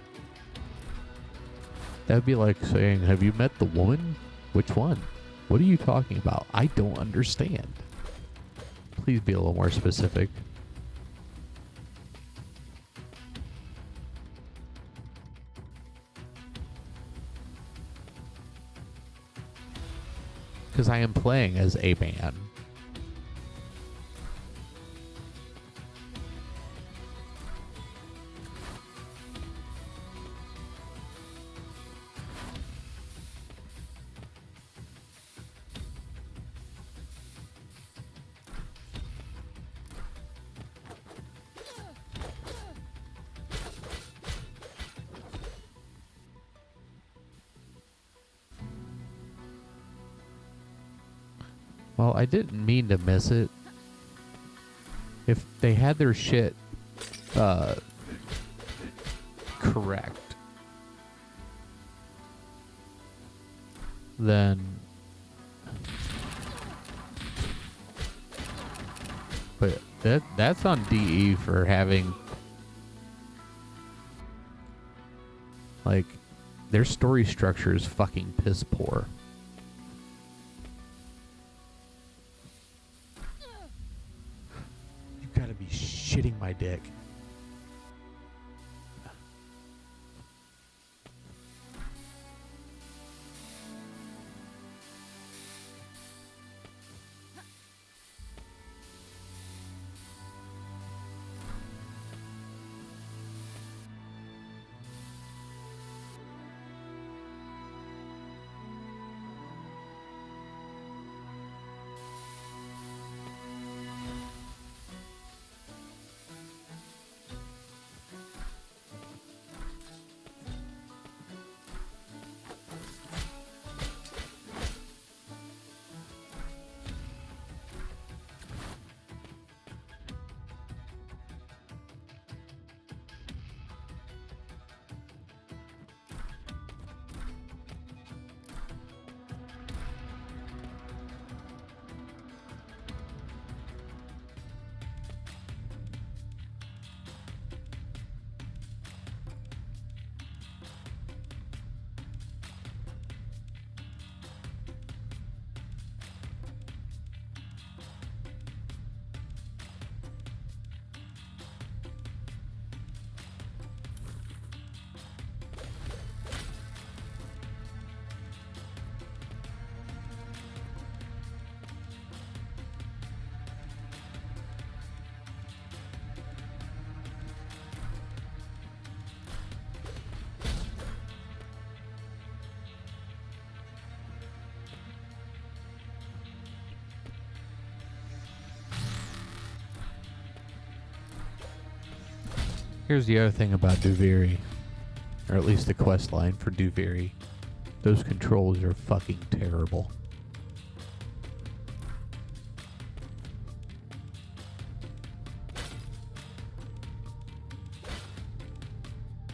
That would be like saying, have you met the woman? Which one? What are you talking about? I don't understand. Please be a little more specific. Because I am playing as a man. Well, I didn't mean to miss it. If they had their shit correct, then... But that's on DE for having... Like, their story structure is fucking piss poor. Gotta be shitting my dick. Here's the other thing about Duviri, or at least the quest line for Duviri. Those controls are fucking terrible.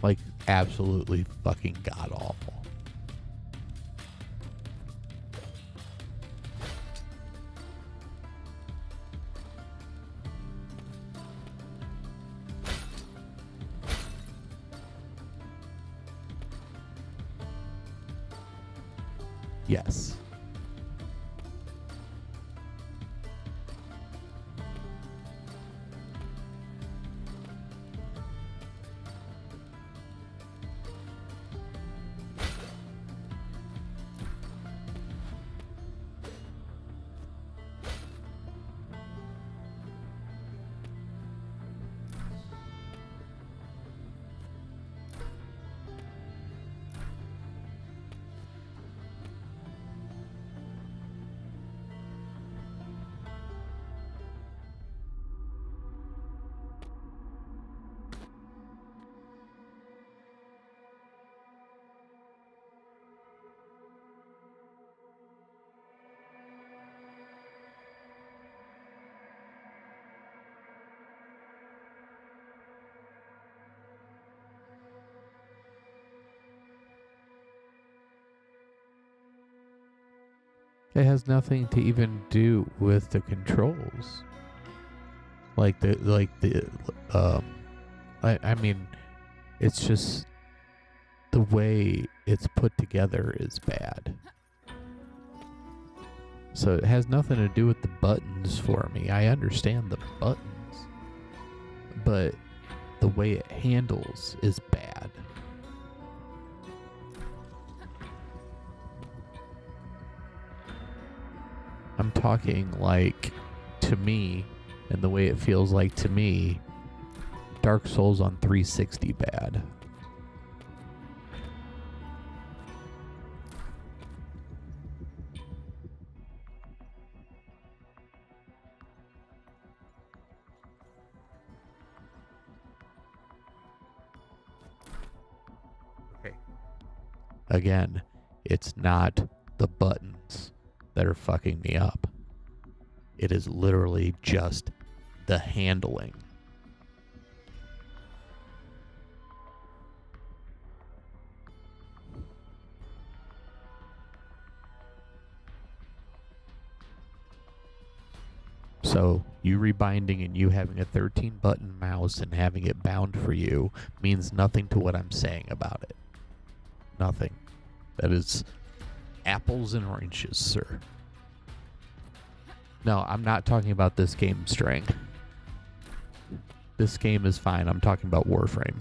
Like, absolutely fucking god-awful. Yes. It has nothing to even do with the controls. I mean, it's just the way it's put together is bad. So it has nothing to do with the buttons for me. I understand the buttons, but the way it handles is bad. I'm talking like, to me, and the way it feels like to me, Dark Souls on 360 bad. Okay. Again, it's not the buttons that are fucking me up. It is literally just the handling. So you rebinding and you having a 13 button mouse and having it bound for you means nothing to what I'm saying about it. Nothing. That is apples and oranges, sir. No, I'm not talking about this game strength. This game is fine. I'm talking about Warframe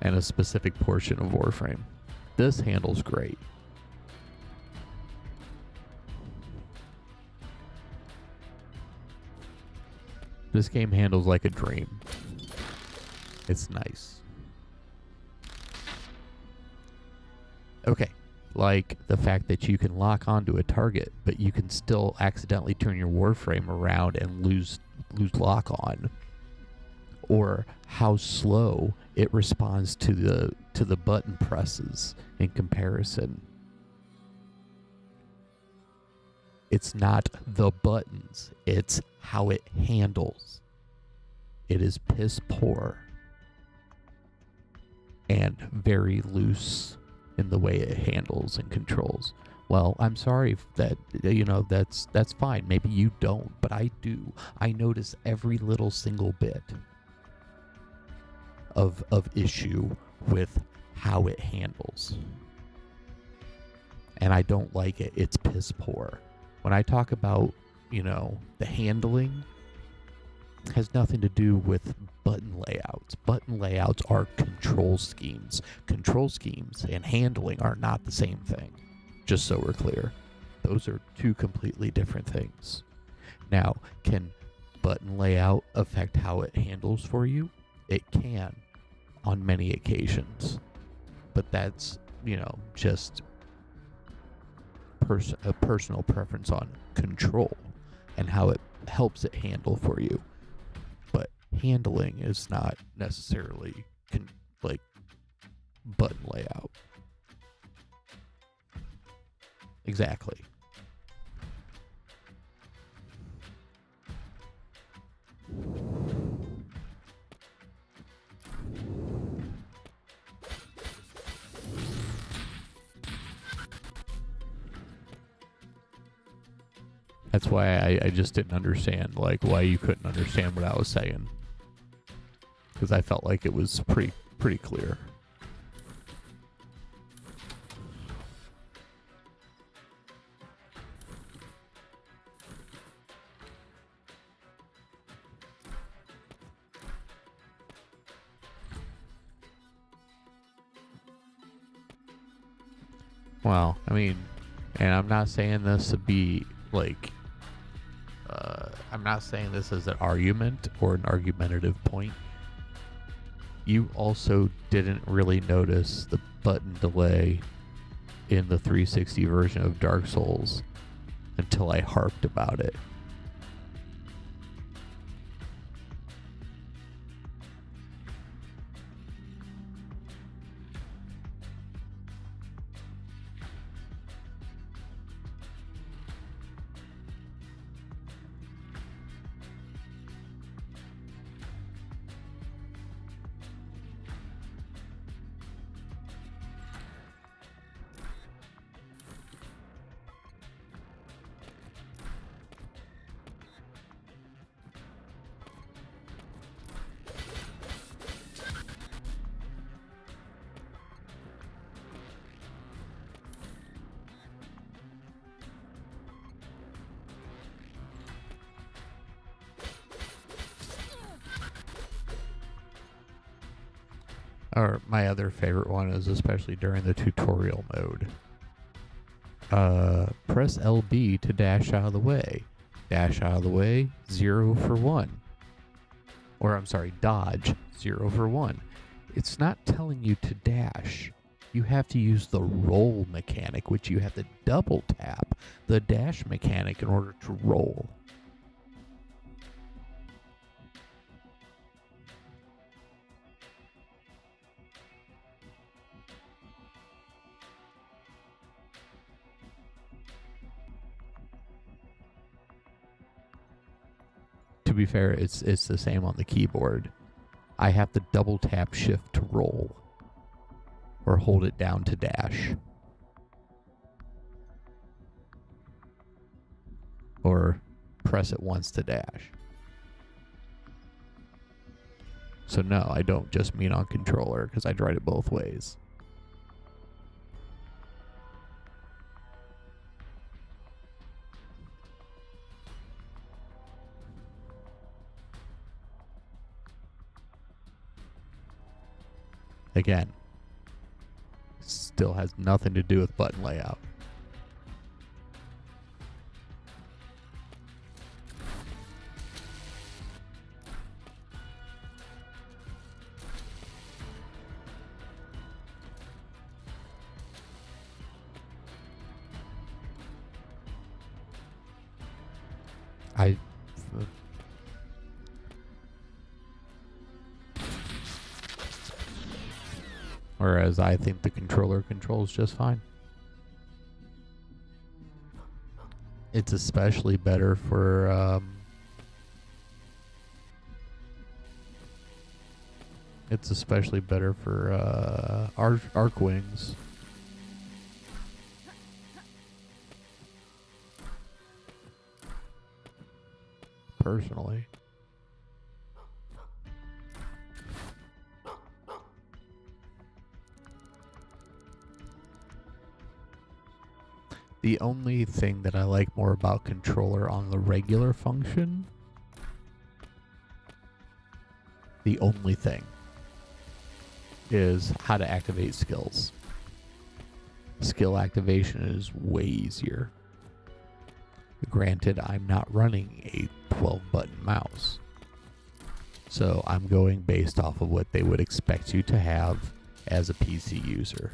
and a specific portion of Warframe. This handles great. This game handles like a dream. It's nice. Okay, like the fact that you can lock onto a target, but you can still accidentally turn your Warframe around and lose lock on. Or how slow it responds to the button presses in comparison. It's not the buttons, it's how it handles. It is piss poor and very loose in the way it handles and controls. Well, I'm sorry that, that's fine. Maybe you don't, but I do. I notice every little single bit of issue with how it handles. And I don't like it. It's piss poor. When I talk about, the handling, has nothing to do with button layouts. Button layouts are control schemes. Control schemes and handling are not the same thing, just so we're clear. Those are two completely different things. Now, can button layout affect how it handles for you? It can on many occasions. But that's, just a personal preference on control and how it helps it handle for you. But handling is not necessarily like button layout. Exactly. That's why I just didn't understand, like, why you couldn't understand what I was saying. Because I felt like it was pretty clear. Well, I mean, and I'm not saying this to be like, I'm not saying this as an argument or an argumentative point. You also didn't really notice the button delay in the 360 version of Dark Souls until I harped about it. Or my other favorite one is especially during the tutorial mode. Press LB to dash out of the way. Dash out of the way, 0 for 1. Or I'm sorry, dodge, 0 for 1. It's not telling you to dash. You have to use the roll mechanic, which you have to double tap the dash mechanic in order to roll. To be fair, it's the same on the keyboard. I have to double tap shift to roll. Or hold it down to dash. Or press it once to dash. So no, I don't just mean on controller, because I tried it both ways. Again, still has nothing to do with button layout. Whereas I think the controller controls just fine. It's especially better for arc wings. Personally. The only thing that I like more about controller on the regular function, the only thing, is how to activate skills. Skill activation is way easier. Granted, I'm not running a 12-button mouse, so I'm going based off of what they would expect you to have as a PC user.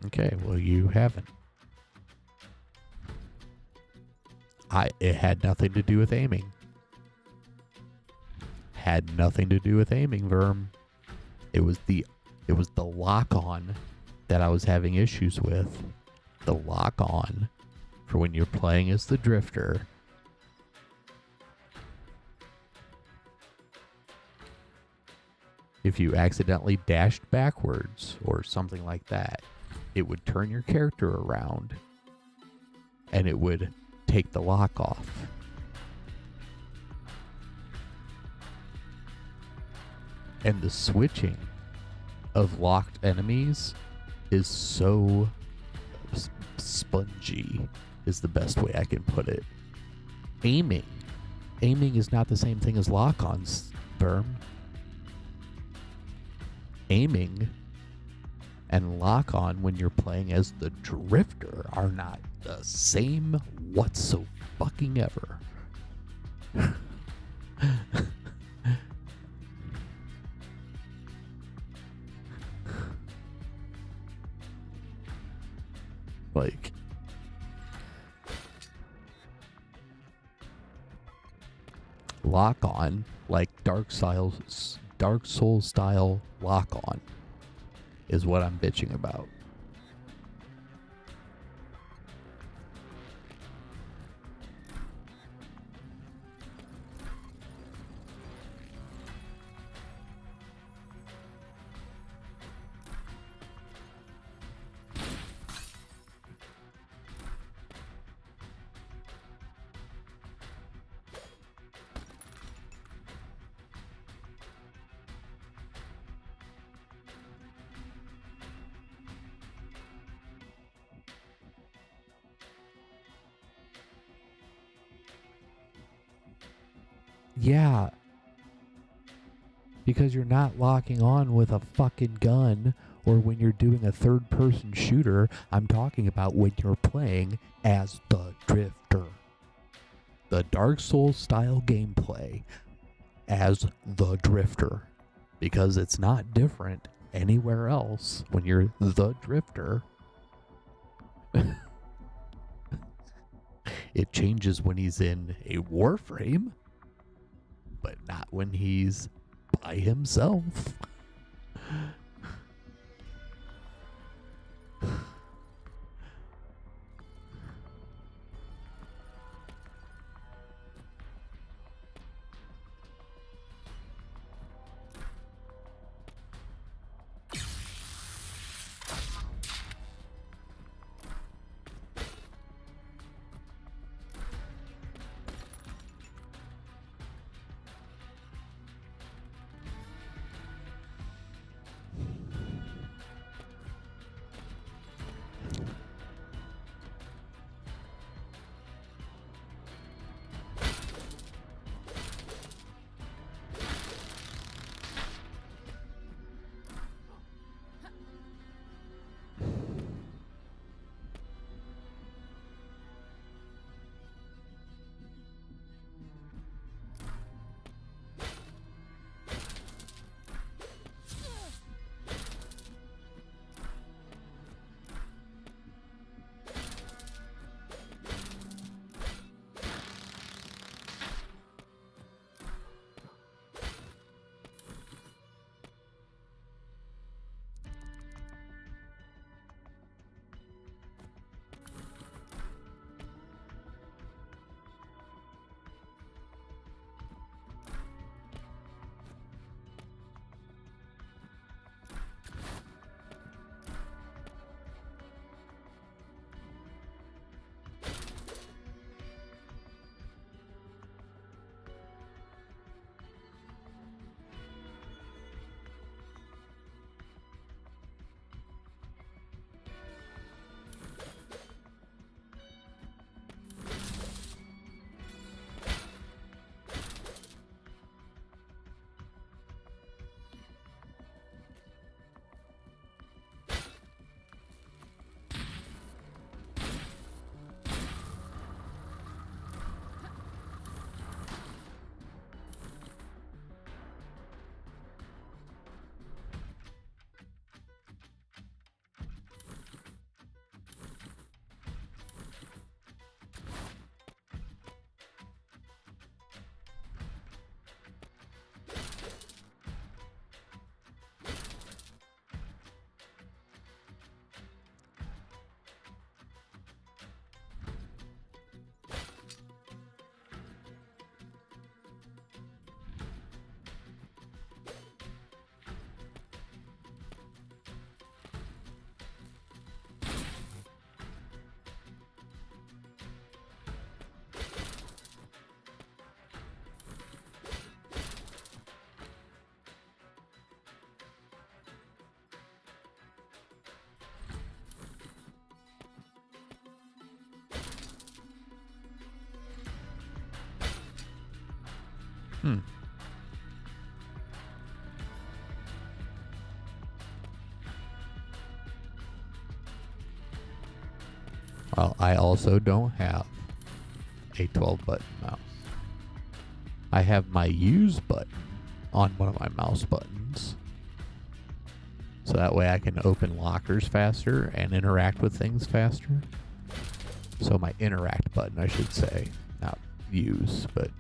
Okay, well, you haven't. It had nothing to do with aiming. Had nothing to do with aiming, Verm. It was the lock-on that I was having issues with. The lock-on for when you're playing as the Drifter. If you accidentally dashed backwards or something like that, it would turn your character around and it would take the lock off. And the switching of locked enemies is so spongy, is the best way I can put it. Aiming is not the same thing as lock-ons, Verm. Aiming and lock-on when you're playing as the Drifter are not the same whatso-fucking-ever. Like, lock-on, like Dark Souls style lock-on, is what I'm bitching about. Yeah, because you're not locking on with a fucking gun, or when you're doing a third-person shooter. I'm talking about when you're playing as the Drifter. The Dark Souls style gameplay as the Drifter. Because it's not different anywhere else when you're the Drifter. It changes when he's in a Warframe, but not when he's by himself. Hmm. Well, I also don't have a 12 button mouse. I have my use button on one of my mouse buttons. So that way I can open lockers faster and interact with things faster. So my interact button, I should say, not use, but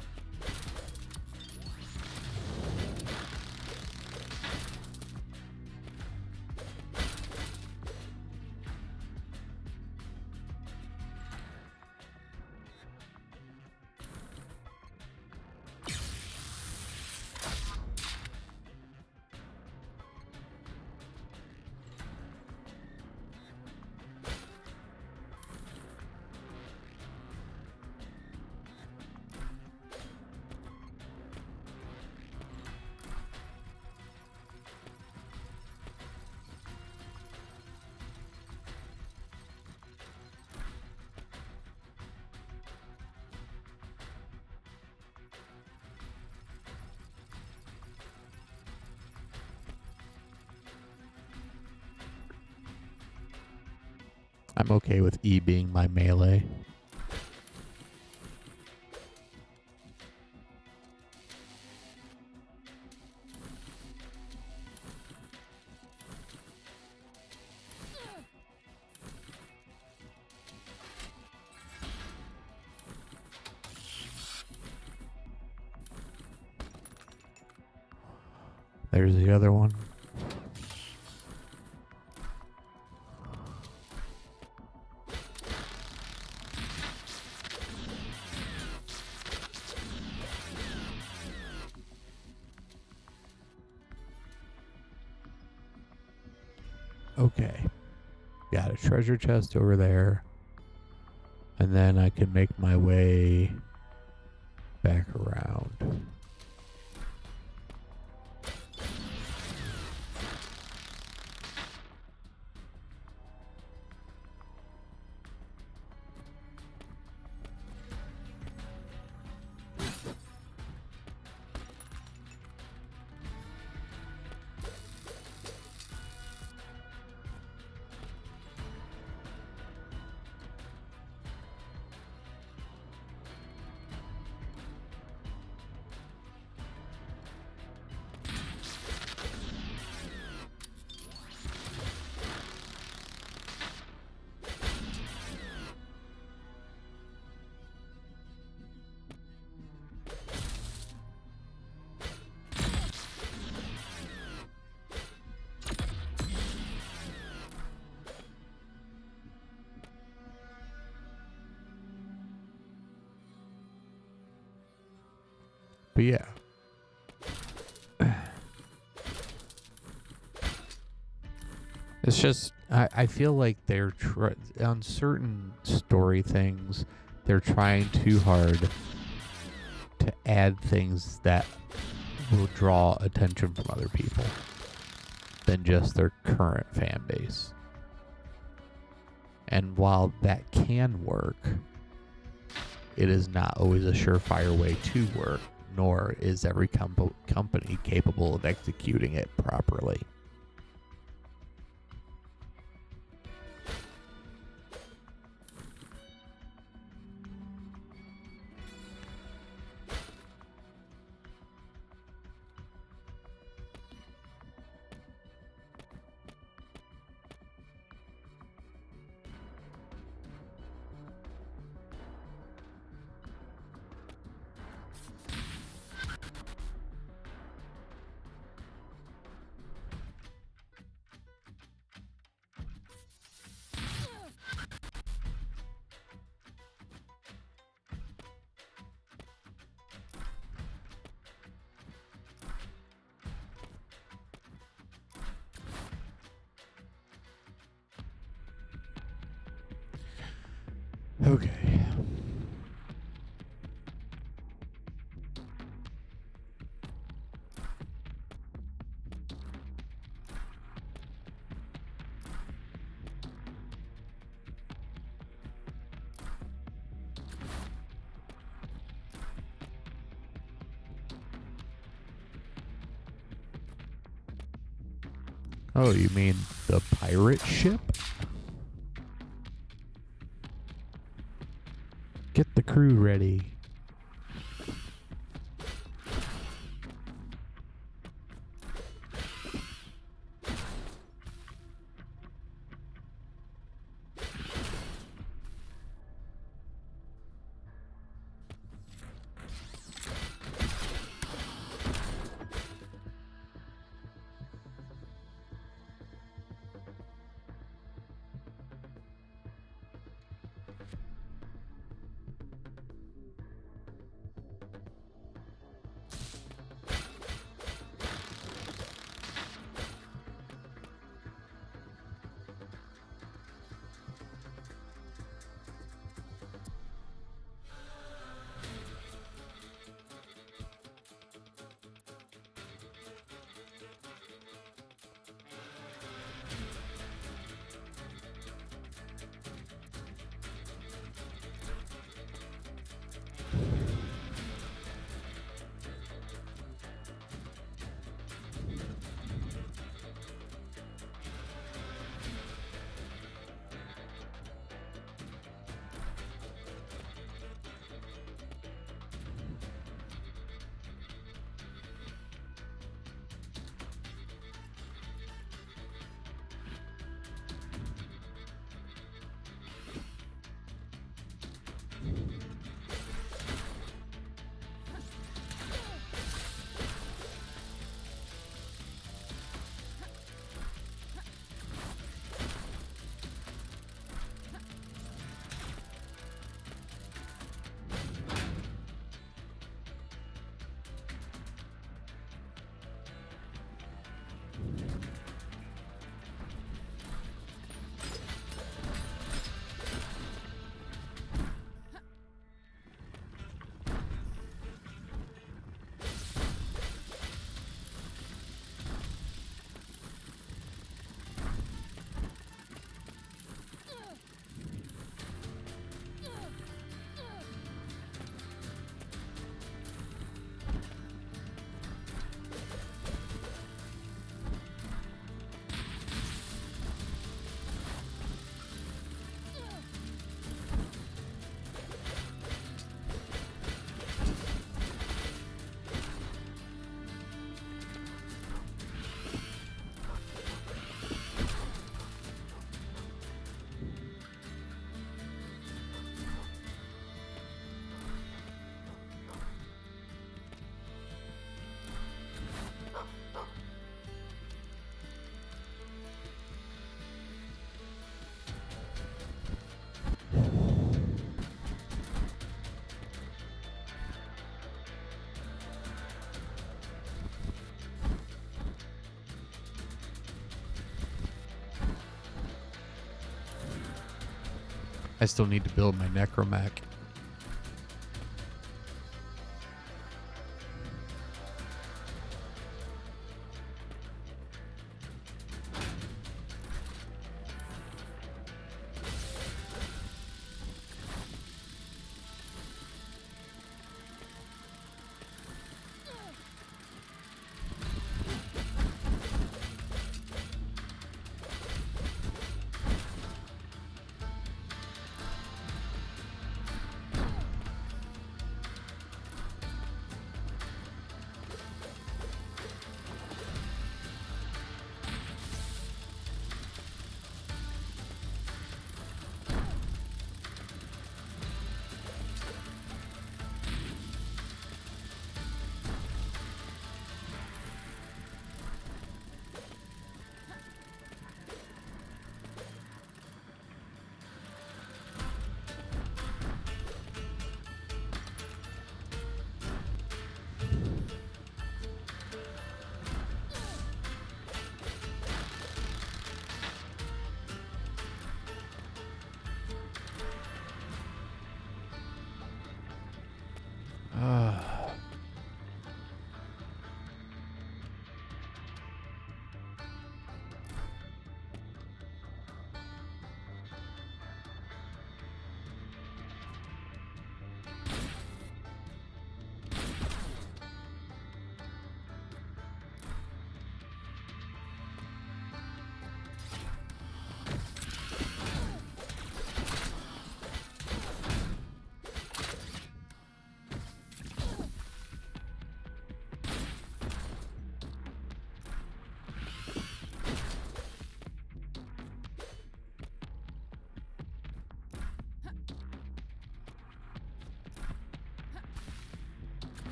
I'm okay with E being my melee. There's the other one. Okay. Got a treasure chest over there. And then I can make my way back around. But yeah. It's just, I feel like they're, on certain story things, they're trying too hard to add things that will draw attention from other people than just their current fan base. And while that can work, it is not always a surefire way to work, nor is every company capable of executing it properly. Okay. Oh, you mean the pirate ship? Get the crew ready. I still need to build my necromech.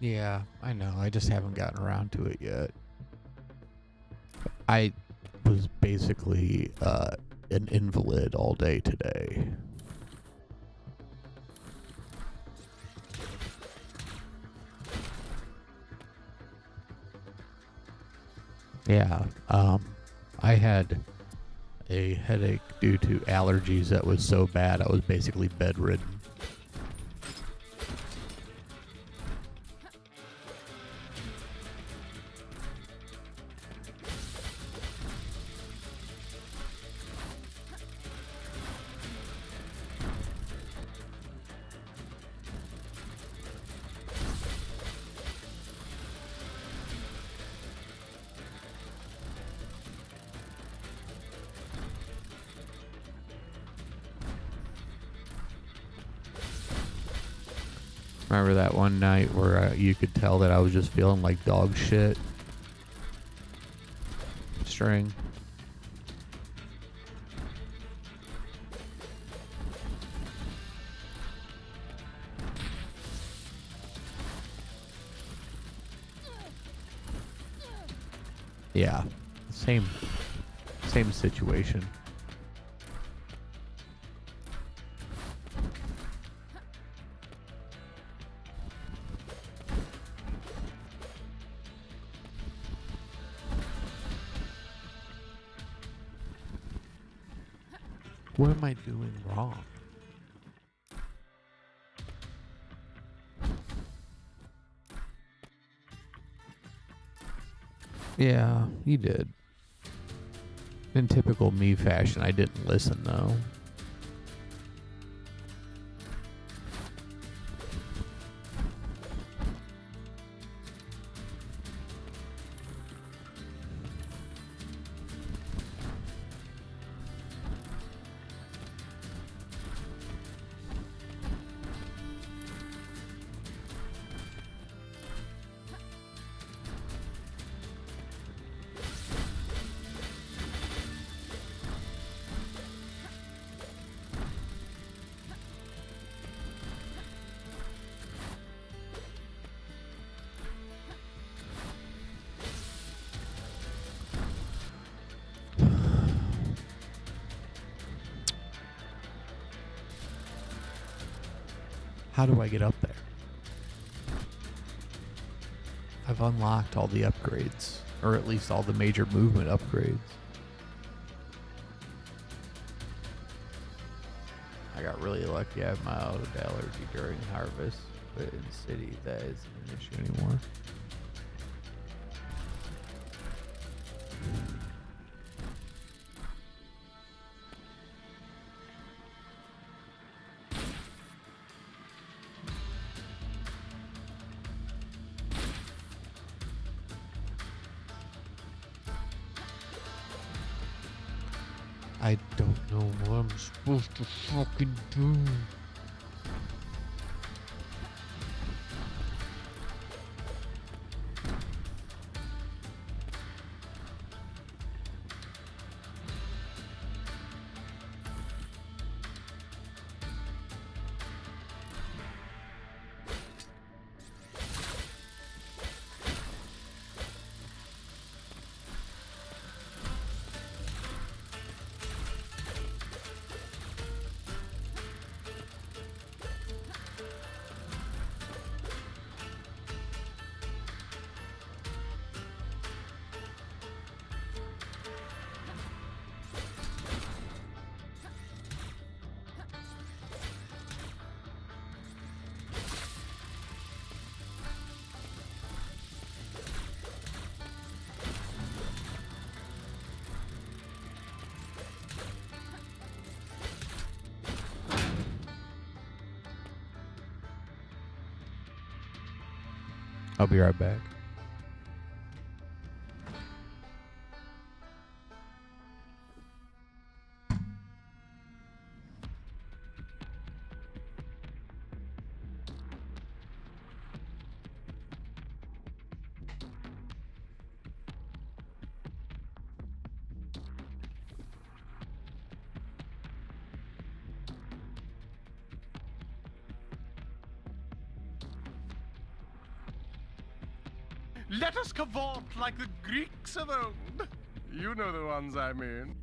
Yeah, I know. I just haven't gotten around to it yet. I was basically an invalid all day today. Yeah, I had a headache due to allergies that was so bad I was basically bedridden. Remember that one night where you could tell that I was just feeling like dog shit? String. Yeah, same situation. What am I doing wrong? Yeah, you did. In typical me fashion, I didn't listen though. How do I get up there? I've unlocked all the upgrades, or at least all the major movement upgrades. I got really lucky. I have mild allergy during harvest, but in city that isn't an issue anymore. I don't know what I'm supposed to fucking do. I'll be right back. Let us cavort like the Greeks of old. You know the ones I mean.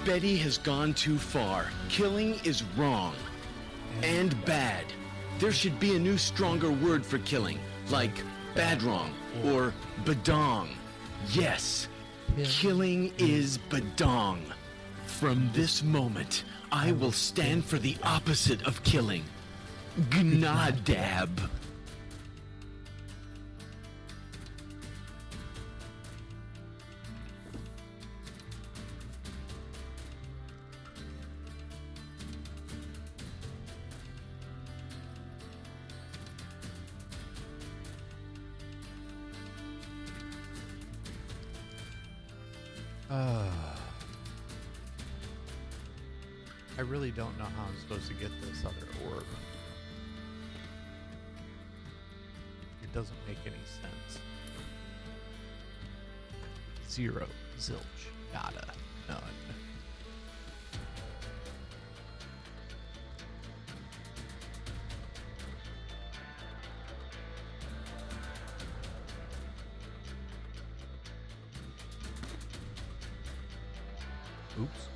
Betty has gone too far. Killing is wrong. And bad. There should be a new, stronger word for killing, like badwrong or badong. Yes, killing is badong. From this moment, I will stand for the opposite of killing. Gnadab. I really don't know how I'm supposed to get this other orb. It doesn't make any sense. Zero, zilch, nada, none. Oops.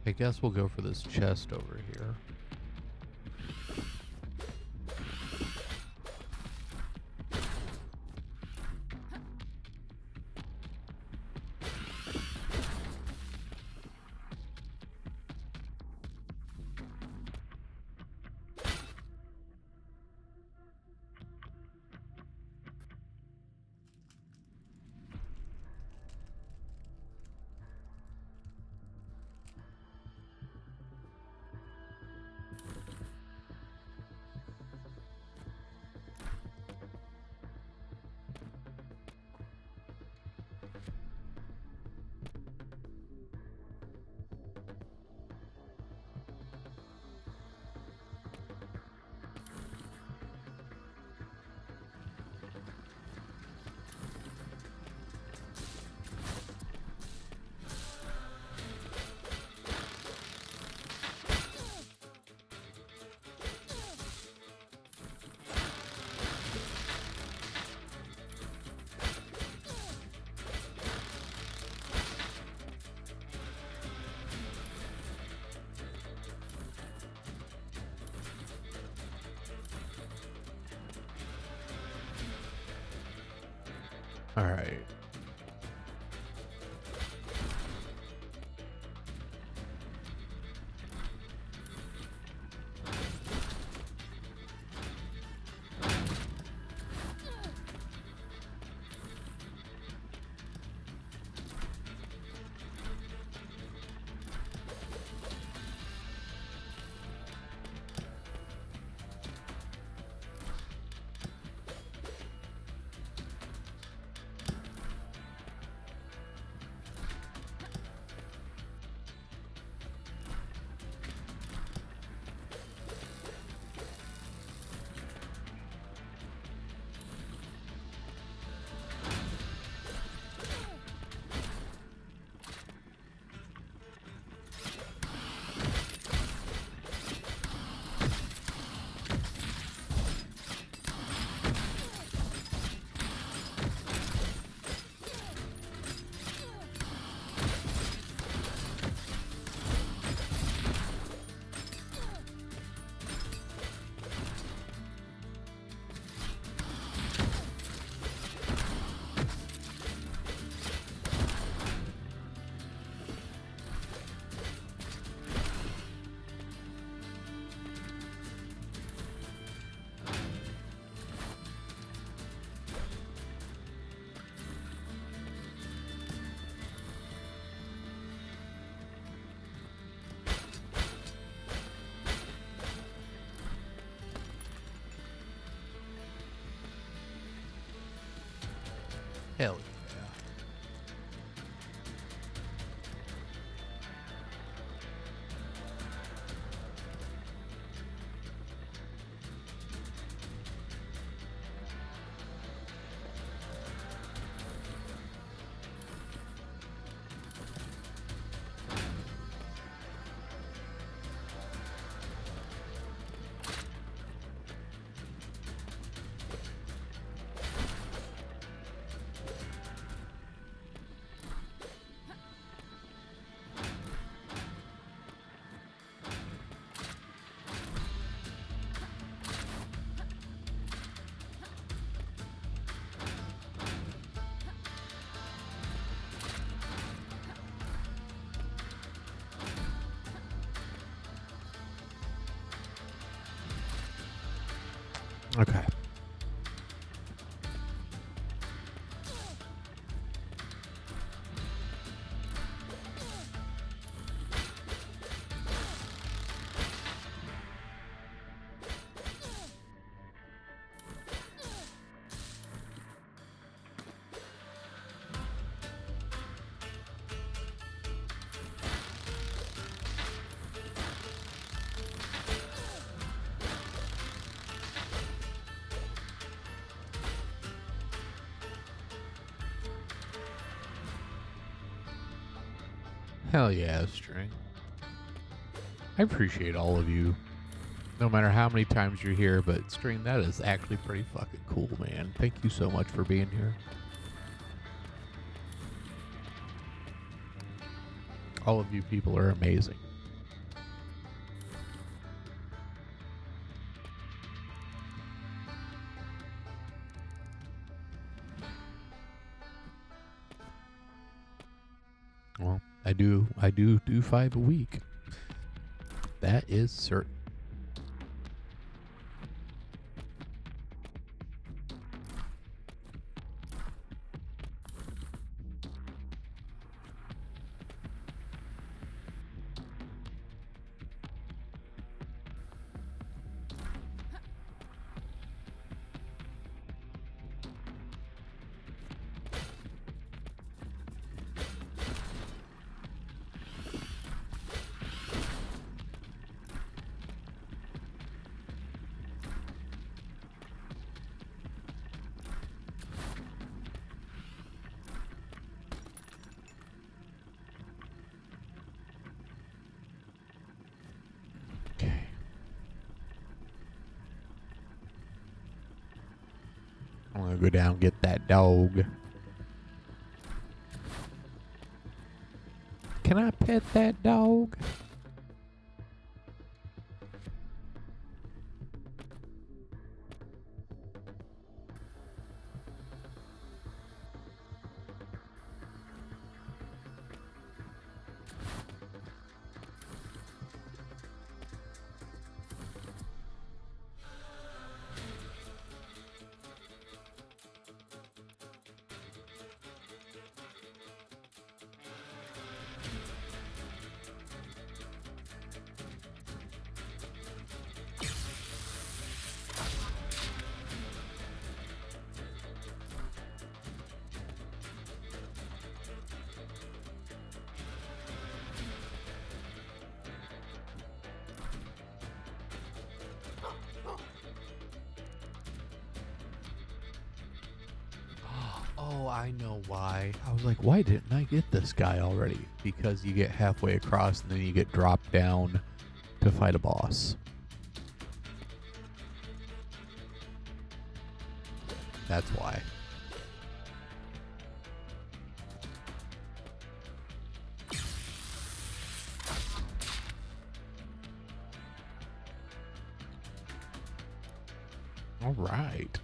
I guess we'll go for this chest over here. All right. Hell yeah. Okay. Hell yeah, String. I appreciate all of you. No matter how many times you're here, but String, that is actually pretty fucking cool, man. Thank you so much for being here. All of you people are amazing. Well, I do 5 a week. That is certain. Okay. I'm gonna go down and get that dog. Can I pet that dog? Oh, I know why. I was like, why didn't I get this guy already? Because you get halfway across and then you get dropped down to fight a boss. That's why. All right.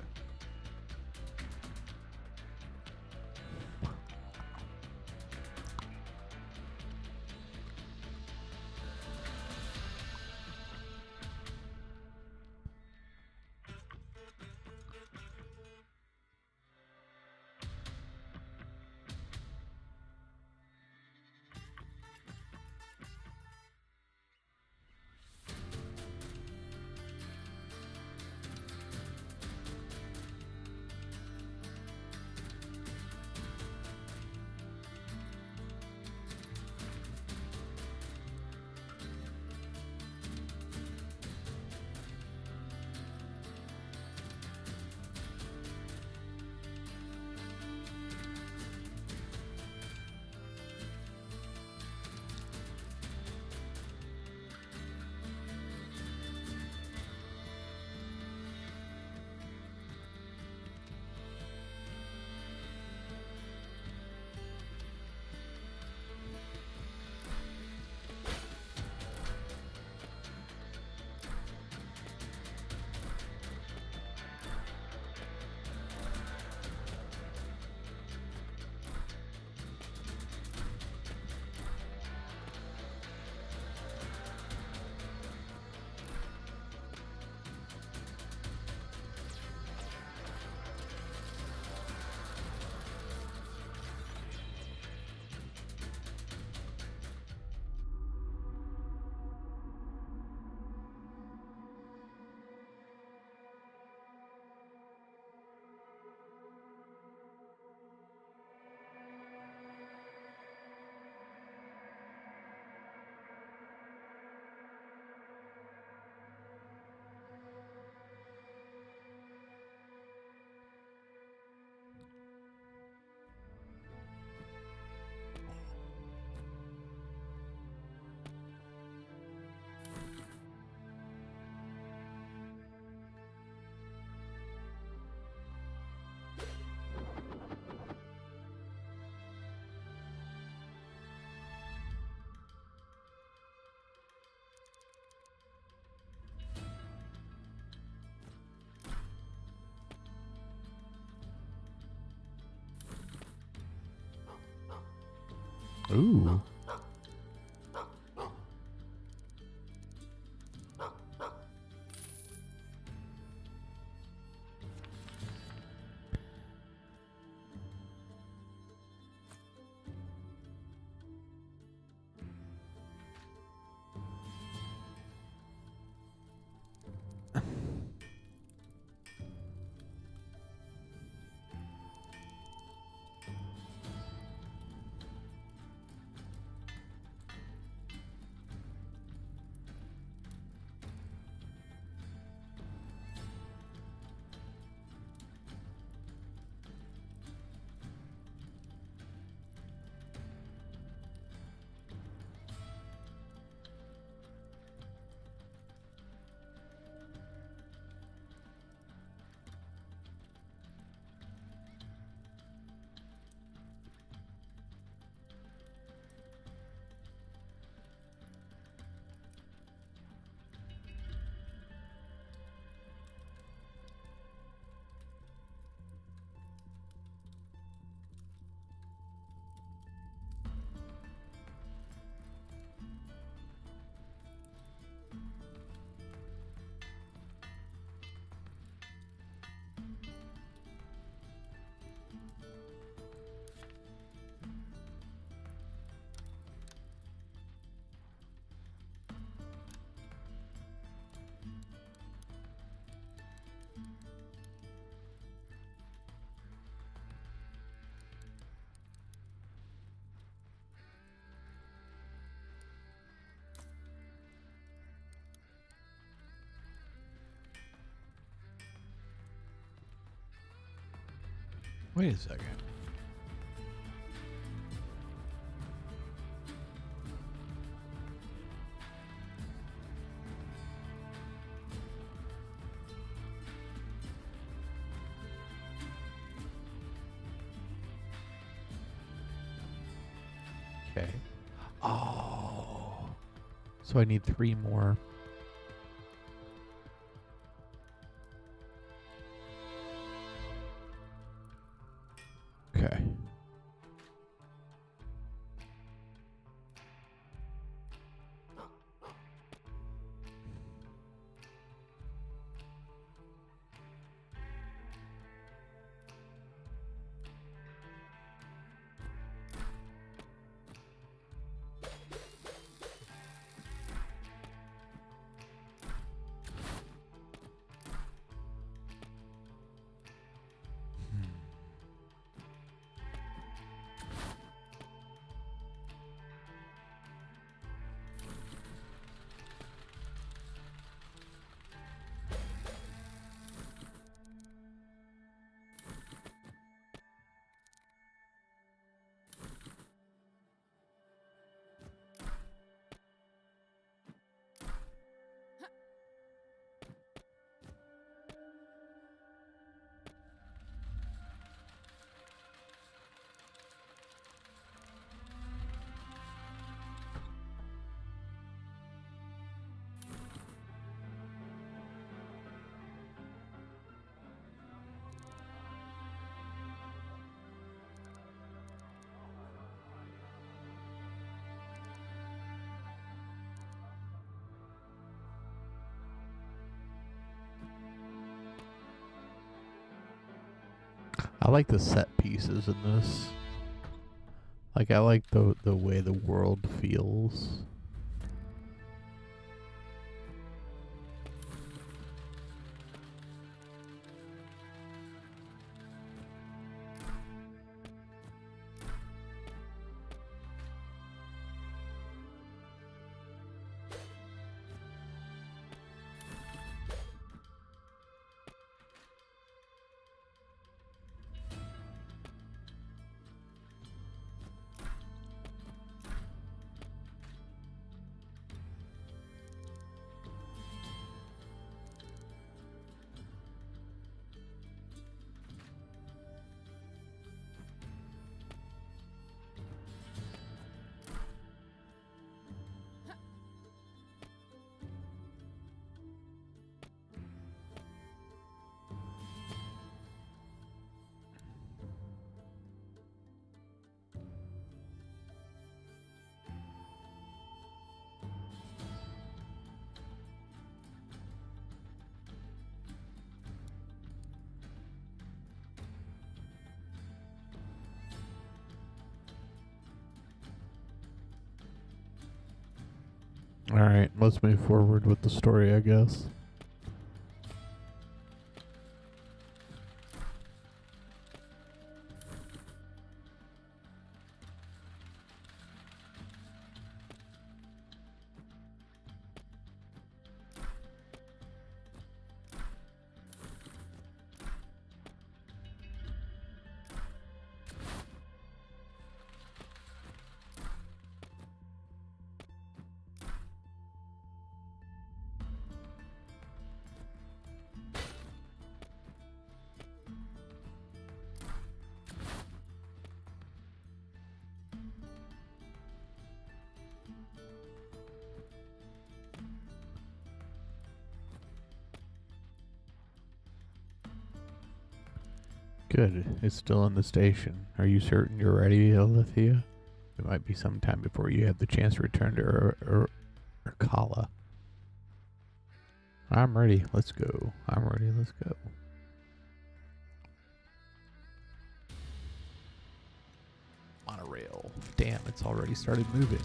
Ooh. Wait a second. Okay. Oh. So I need 3 more. Okay. I like the set pieces in this. Like I like the way the world feels. Alright, let's move forward with the story, I guess. Good. It's still in the station. Are you certain you're ready, Alethea? It might be some time before you have the chance to return to Urkala. I'm ready. Let's go. I'm ready. Let's go. Monorail. Damn, it's already started moving.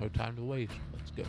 No time to waste. Let's go.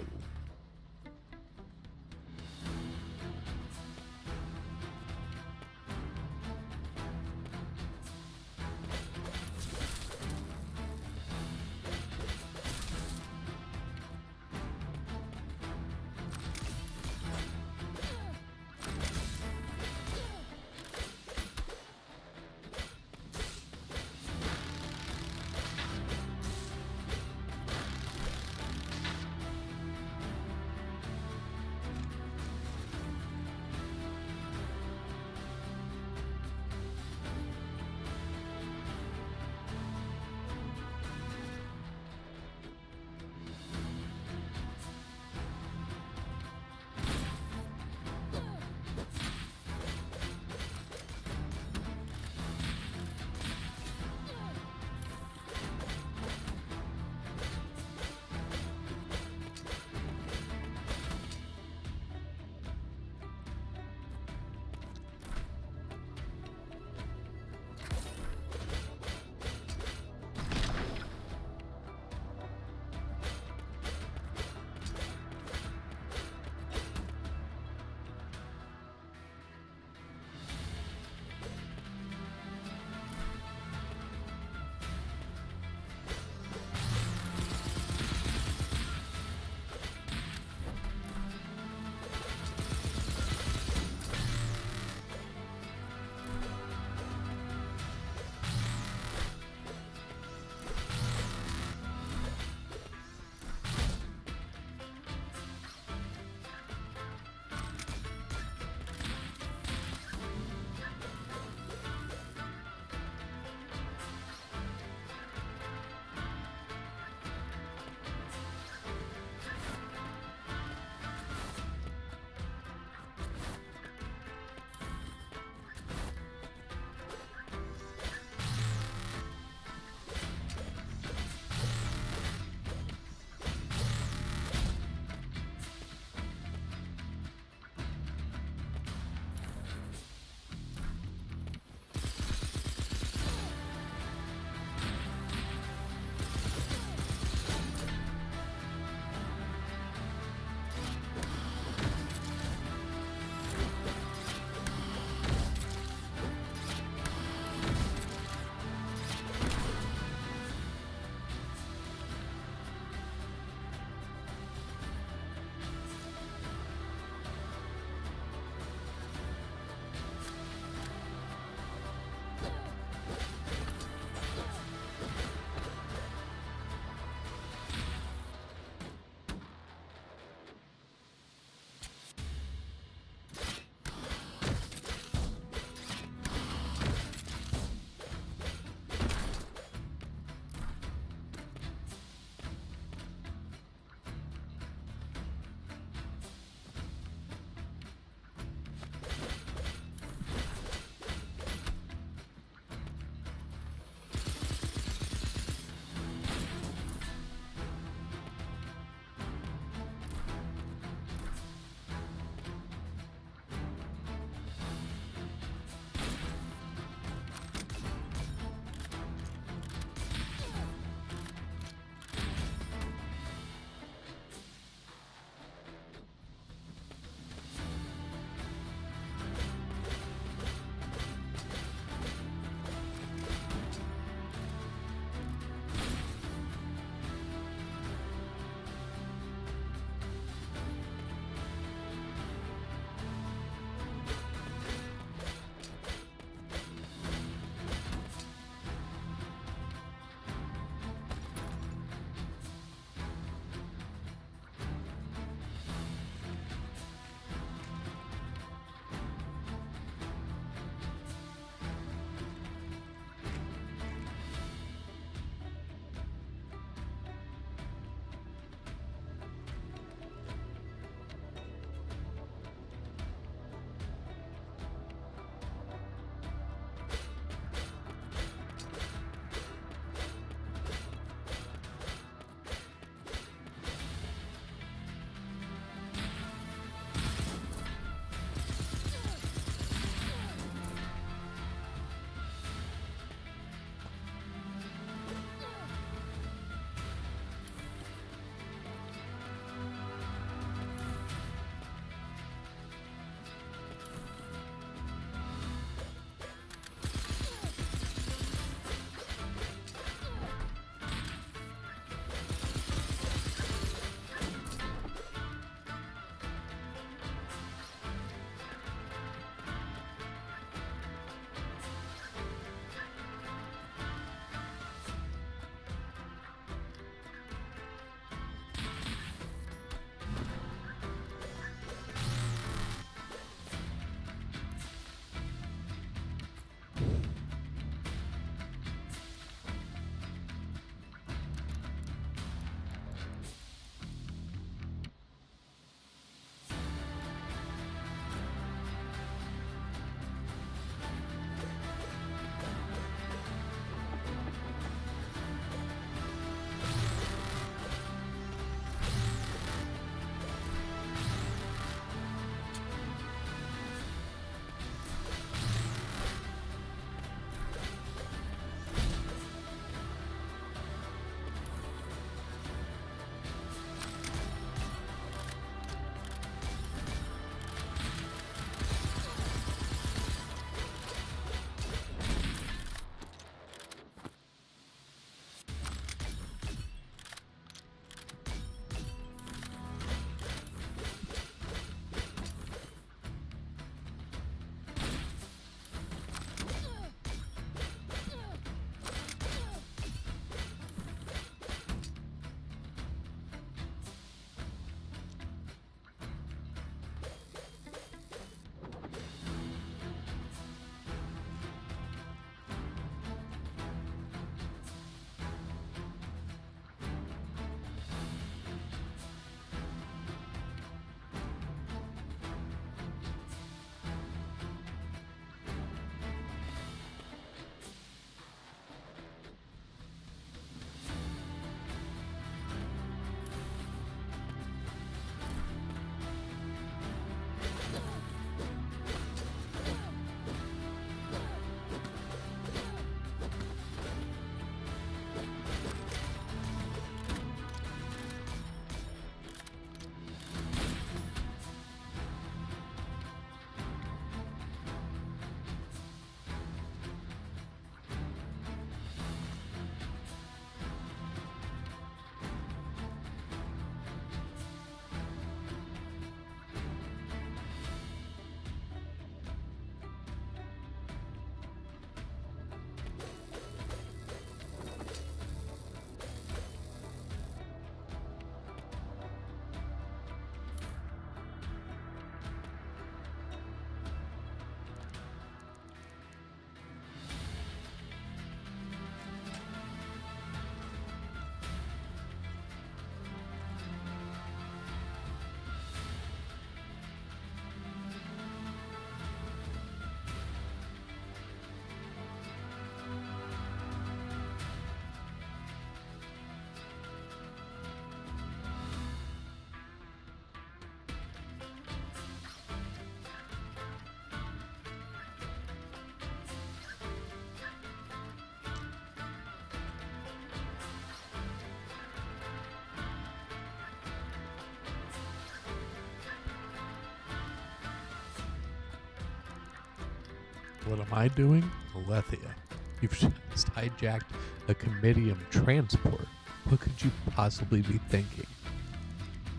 What am I doing? Alethea, you've just hijacked a Comitium transport. What could you possibly be thinking?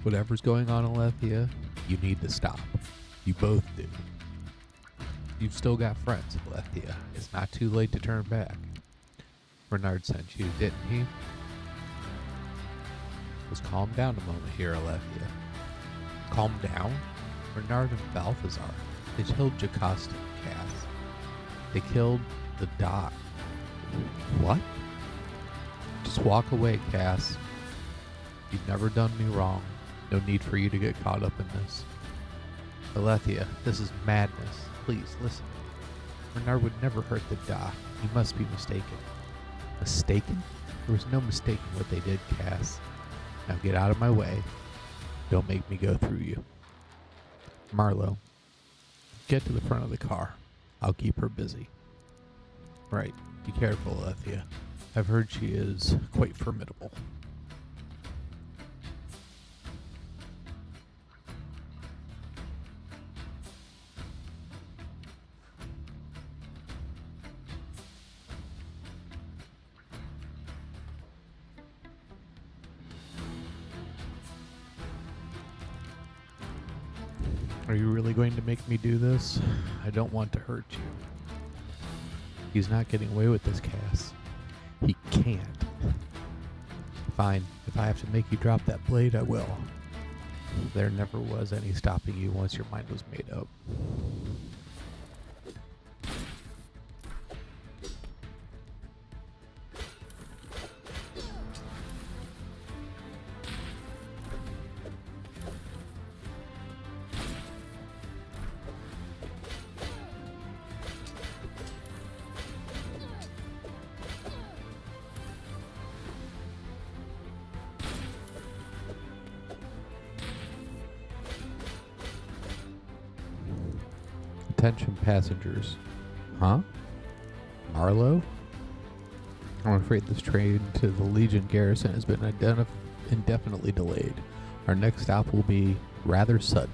Whatever's going on, Alethea, you need to stop. You both do. You've still got friends, Alethea. It's not too late to turn back. Bernard sent you, didn't he? Just calm down a moment here, Alethea. Calm down? Bernard and Balthazar. They killed Jocasta and Cass. They killed the doc. What? Just walk away, Cass. You've never done me wrong. No need for you to get caught up in this. Alethea, this is madness. Please, listen. Bernard would never hurt the doc. You must be mistaken. Mistaken? There was no mistaking what they did, Cass. Now get out of my way. Don't make me go through you. Marlowe, get to the front of the car. I'll keep her busy. Right. Be careful, Alethea. I've heard she is quite formidable. Are you really going to make me do this? I don't want to hurt you. He's not getting away with this, Cass. He can't. Fine. If I have to make you drop that blade, I will. There never was any stopping you once your mind was made up. Attention passengers. Huh? Marlowe? I'm afraid this train to the Legion garrison has been indefinitely delayed. Our next stop will be rather sudden.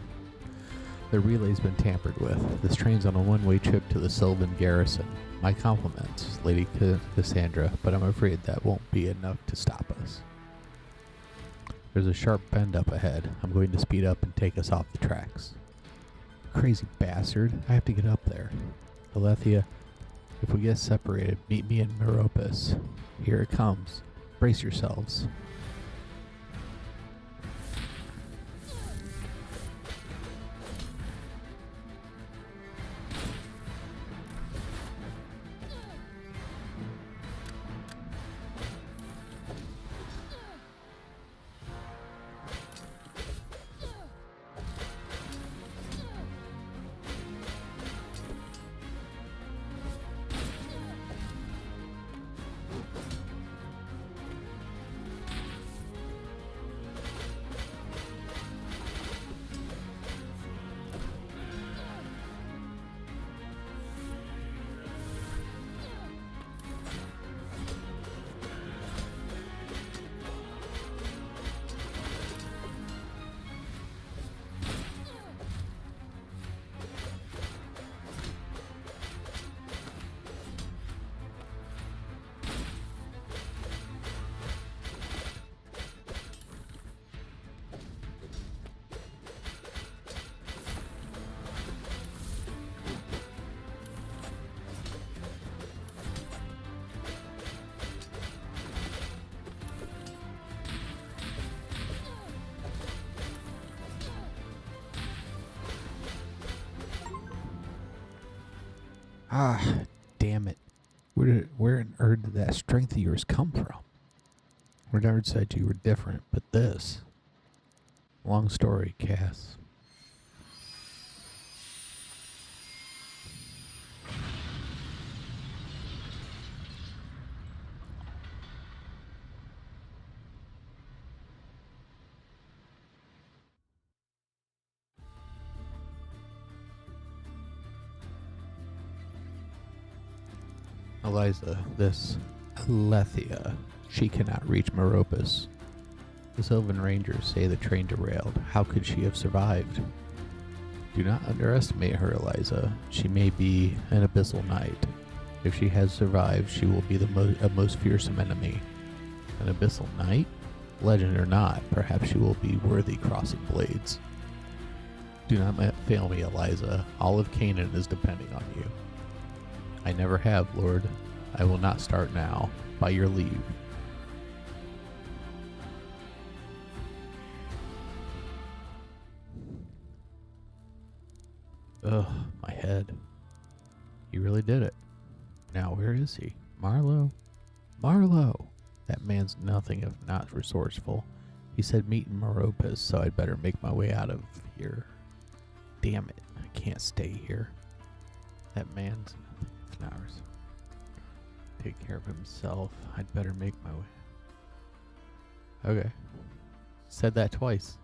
The relay's been tampered with. This train's on a one-way trip to the Sylvan garrison. My compliments, Lady Cassandra, but I'm afraid that won't be enough to stop us. There's a sharp bend up ahead. I'm going to speed up and take us off the tracks. Crazy bastard. I have to get up there. Alethea, if we get separated, meet me in Meropis. Here it comes. Brace yourselves. Ah, damn it. Where on earth did that strength of yours come from? Bernard said you were different, but this... Long story, Cass. Eliza, this Alethea, she cannot reach Meropis. The Sylvan Rangers say the train derailed. How could she have survived? Do not underestimate her, Eliza. She may be an abyssal knight. If she has survived, she will be a most fearsome enemy. An abyssal knight? Legend or not, perhaps she will be worthy crossing blades. Do not fail me, Eliza. All of Canaan is depending on you. I never have, Lord. I will not start now. By your leave. Ugh, my head. He really did it. Now where is he? Marlowe? Marlowe! That man's nothing if not resourceful. He said meet in Meropis, so I'd better make my way out of here. Damn it, I can't stay here. That man's nothing if not resourceful. Take care of himself. I'd better make my way. Okay. Said that twice.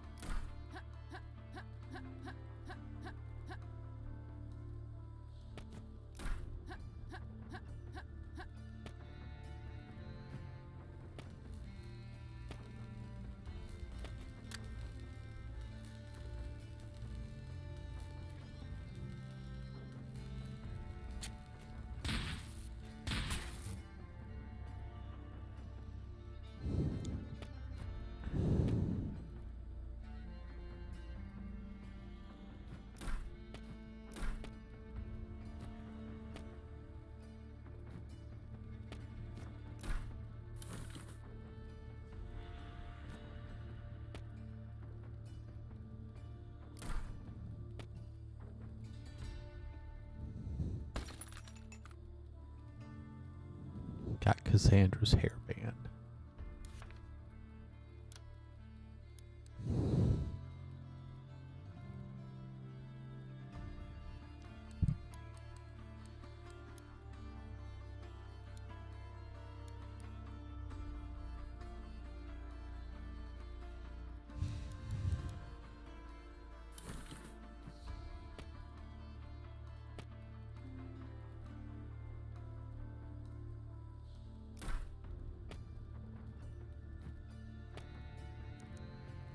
Got Cassandra's hairband.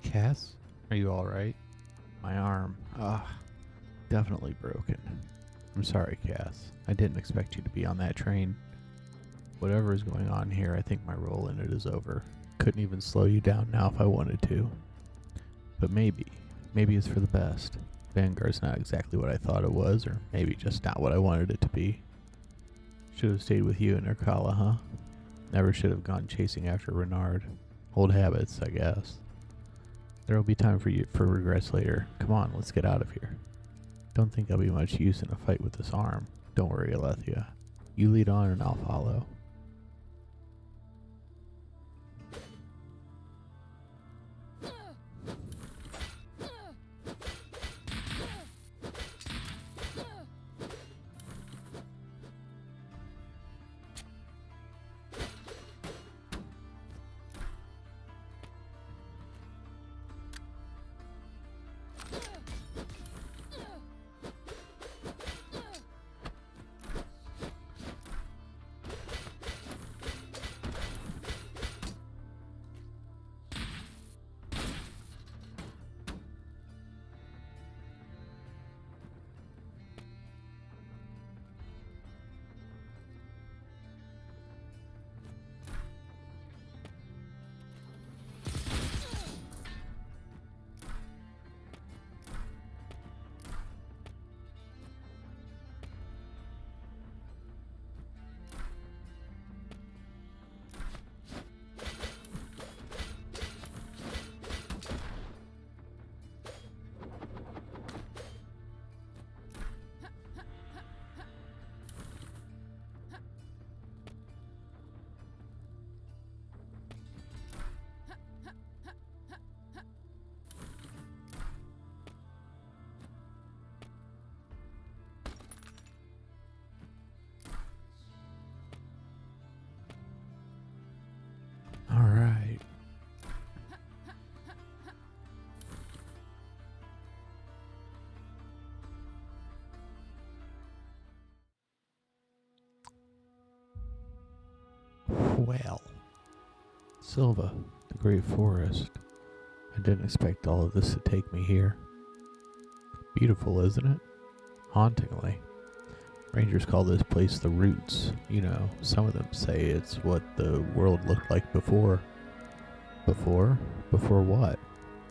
Cass, are you alright? My arm. Definitely broken. I'm sorry, Cass. I didn't expect you to be on that train. Whatever is going on here, I think my role in it is over. Couldn't even slow you down now if I wanted to. But maybe it's for the best. Vanguard's not exactly what I thought it was, or maybe just not what I wanted it to be. Should have stayed with you in Nirkala, huh? Never should have gone chasing after Renard. Old habits, I guess. There'll be time for regrets later. Come on, let's get out of here. Don't think I'll be much use in a fight with this arm. Don't worry, Alethea. You lead on and I'll follow. Alright. Well. Silva, the great forest. I didn't expect all of this to take me here. Beautiful, isn't it? Hauntingly. Rangers call this place the Roots. You know, some of them say it's what the world looked like before. Before? Before what?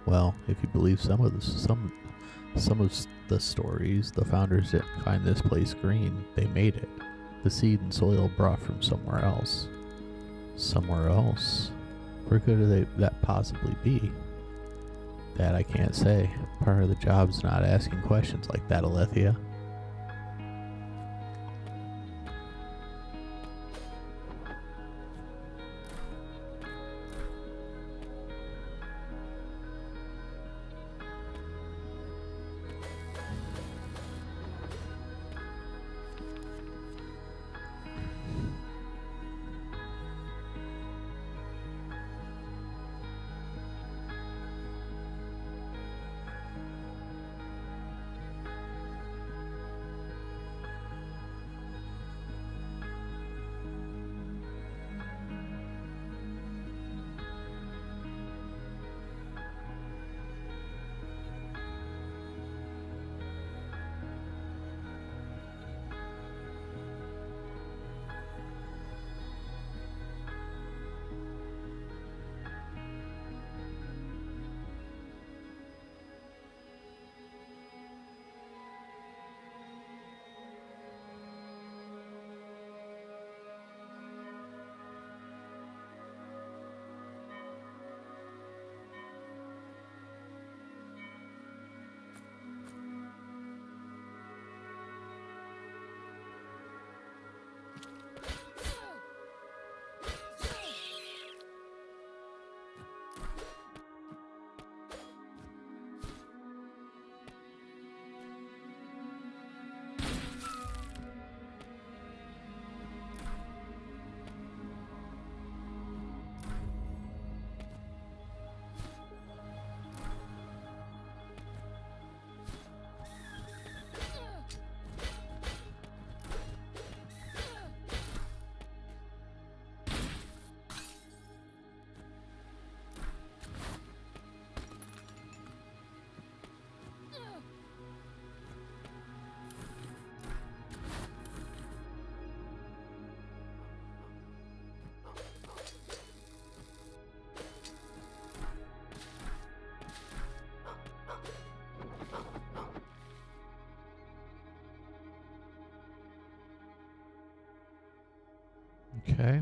Well, if you believe some of the stories, the founders didn't find this place green. They made it. The seed and soil brought from somewhere else. Somewhere else? Where could that possibly be? That I can't say. Part of the job's not asking questions like that, Alethea. Okay.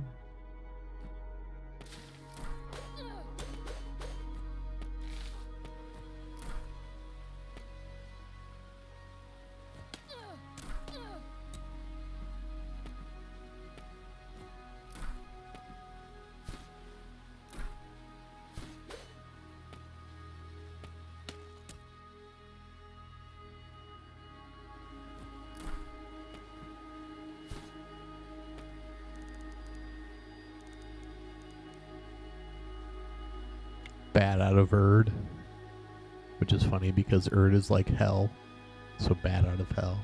Bad out of Erd, which is funny because Erd is like hell, so bad out of hell.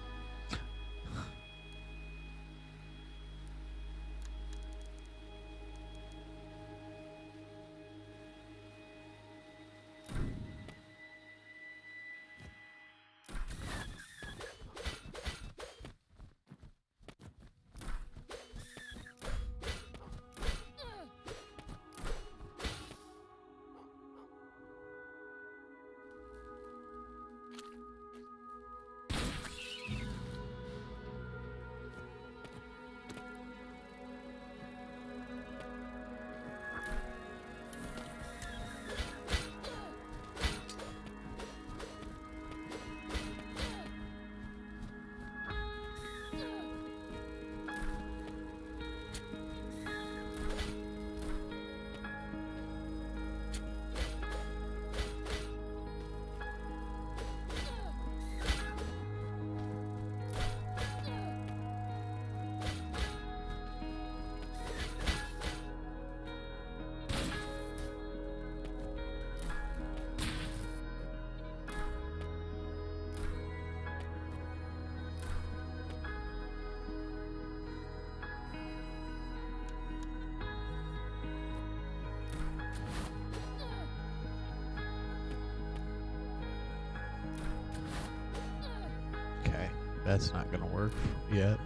That's not gonna work yet.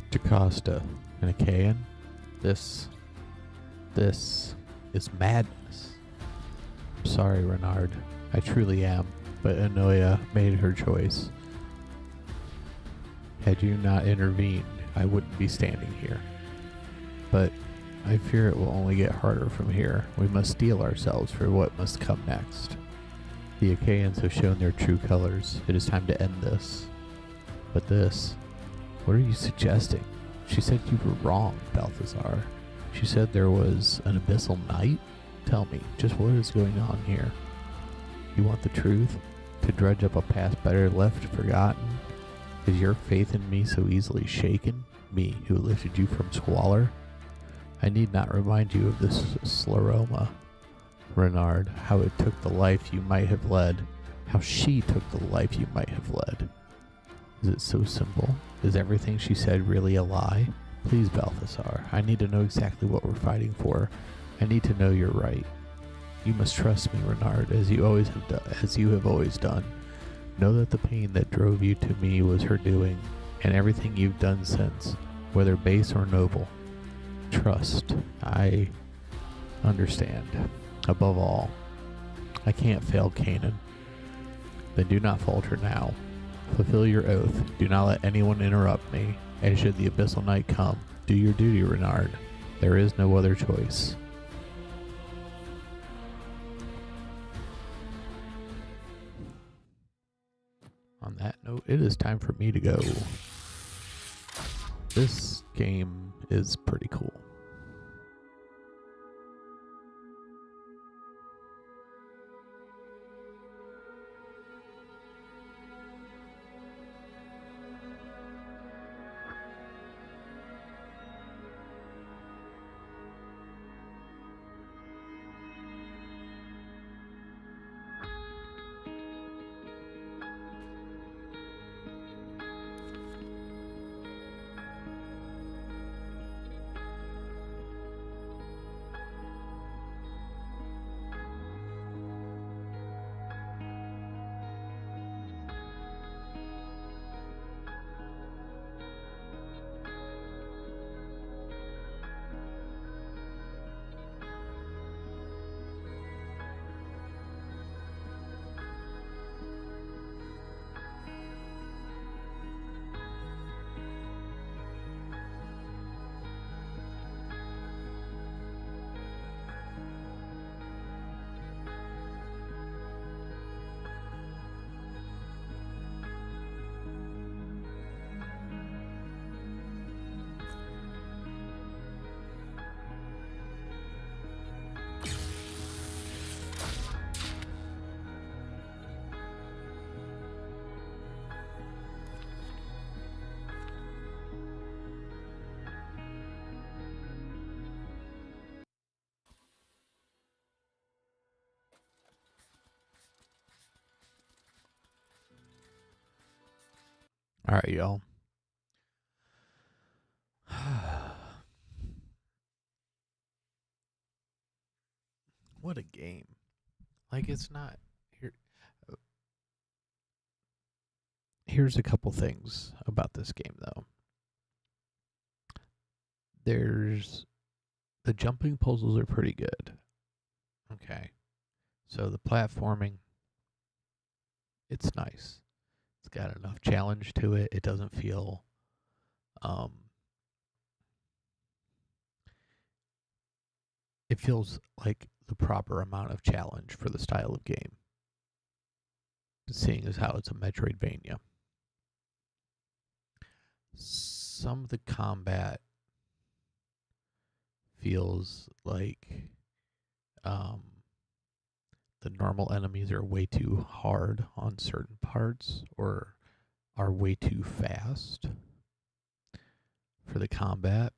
Jocasta and Achaean, this is madness. I'm sorry, Renard. I truly am, but Anoia made her choice. Had you not intervened, I wouldn't be standing here. But I fear it will only get harder from here. We must steel ourselves for what must come next. The Achaeans have shown their true colors. It is time to end this. But this... What are you suggesting? She said you were wrong, Balthazar. She said there was an abyssal knight? Tell me, just what is going on here? You want the truth? To dredge up a past better left forgotten? Is your faith in me so easily shaken? Me, who lifted you from squalor? I need not remind you of this Scleroma, Renard, how it took the life you might have led, how she took the life you might have led. Is it so simple? Is everything she said really a lie? Please, Balthazar, I need to know exactly what we're fighting for. I need to know you're right. You must trust me, Renard, as you have always done. Know that the pain that drove you to me was her doing, and everything you've done since, whether base or noble. Trust. I understand. Above all, I can't fail Canaan. Then do not falter now. Fulfill your oath. Do not let anyone interrupt me. And should the Abyssal Knight come, do your duty, Renard. There is no other choice. On that note, it is time for me to go. This game is pretty cool. All right, y'all. What a game. Like, it's not here. Here's a couple things about this game, though. The jumping puzzles are pretty good. Okay. So the platforming, it's nice. It's got enough challenge to it. It doesn't feel it feels like the proper amount of challenge for the style of game, seeing as how it's a Metroidvania. Some of the combat feels like the normal enemies are way too hard on certain parts or are way too fast for the combat.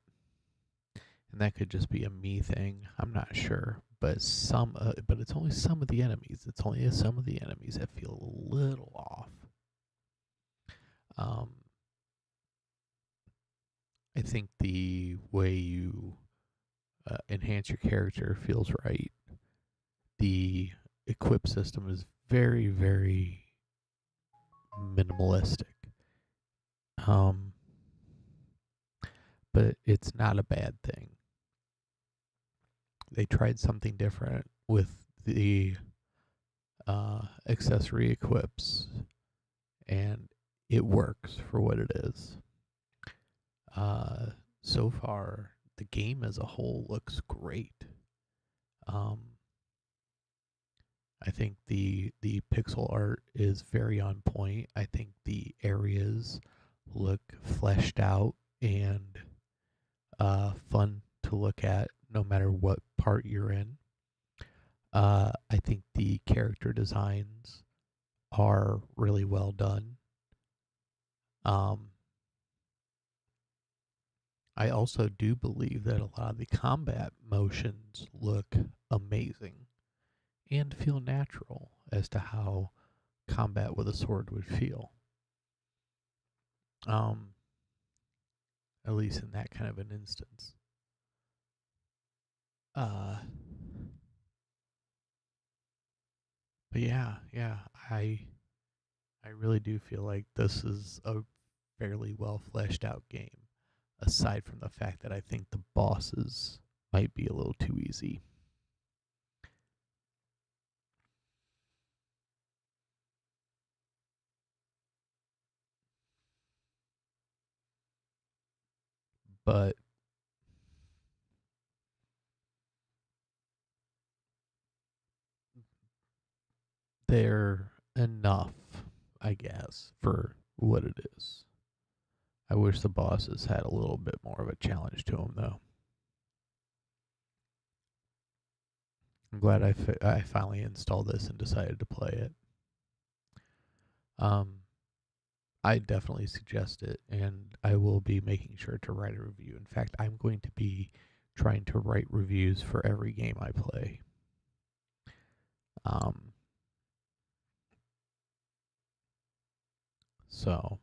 And that could just be a me thing. I'm not sure, but but it's only some of the enemies. It's only some of the enemies that feel a little off. I think the way you enhance your character feels right. The equip system is very, very minimalistic. But it's not a bad thing. They tried something different with the accessory equips, and it works for what it is. So far, the game as a whole looks great. I think the pixel art is very on point. I think the areas look fleshed out and fun to look at no matter what part you're in. I think the character designs are really well done. I also do believe that a lot of the combat motions look amazing and feel natural as to how combat with a sword would feel. At least in that kind of an instance. But yeah, I really do feel like this is a fairly well fleshed out game, aside from the fact that I think the bosses might be a little too easy. But they're enough, I guess, for what it is. I wish the bosses had a little bit more of a challenge to them, though. I'm glad I finally installed this and decided to play it. I definitely suggest it, and I will be making sure to write a review. In fact, I'm going to be trying to write reviews for every game I play. So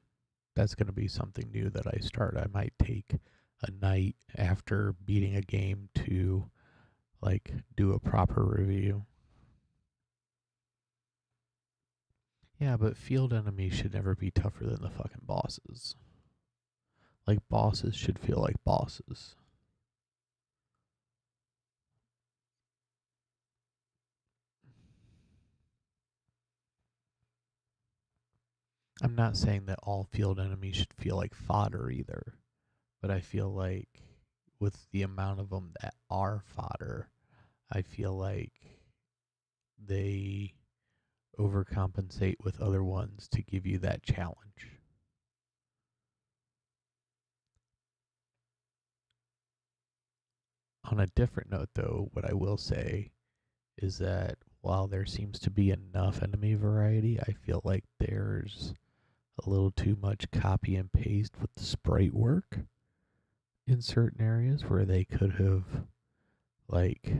that's going to be something new that I start. I might take a night after beating a game to like do a proper review. Yeah, but field enemies should never be tougher than the fucking bosses. Like, bosses should feel like bosses. I'm not saying that all field enemies should feel like fodder either, but I feel like with the amount of them that are fodder, I feel like they overcompensate with other ones to give you that challenge. On a different note, though, what I will say is that while there seems to be enough enemy variety, I feel like there's a little too much copy and paste with the sprite work in certain areas where they could have, like,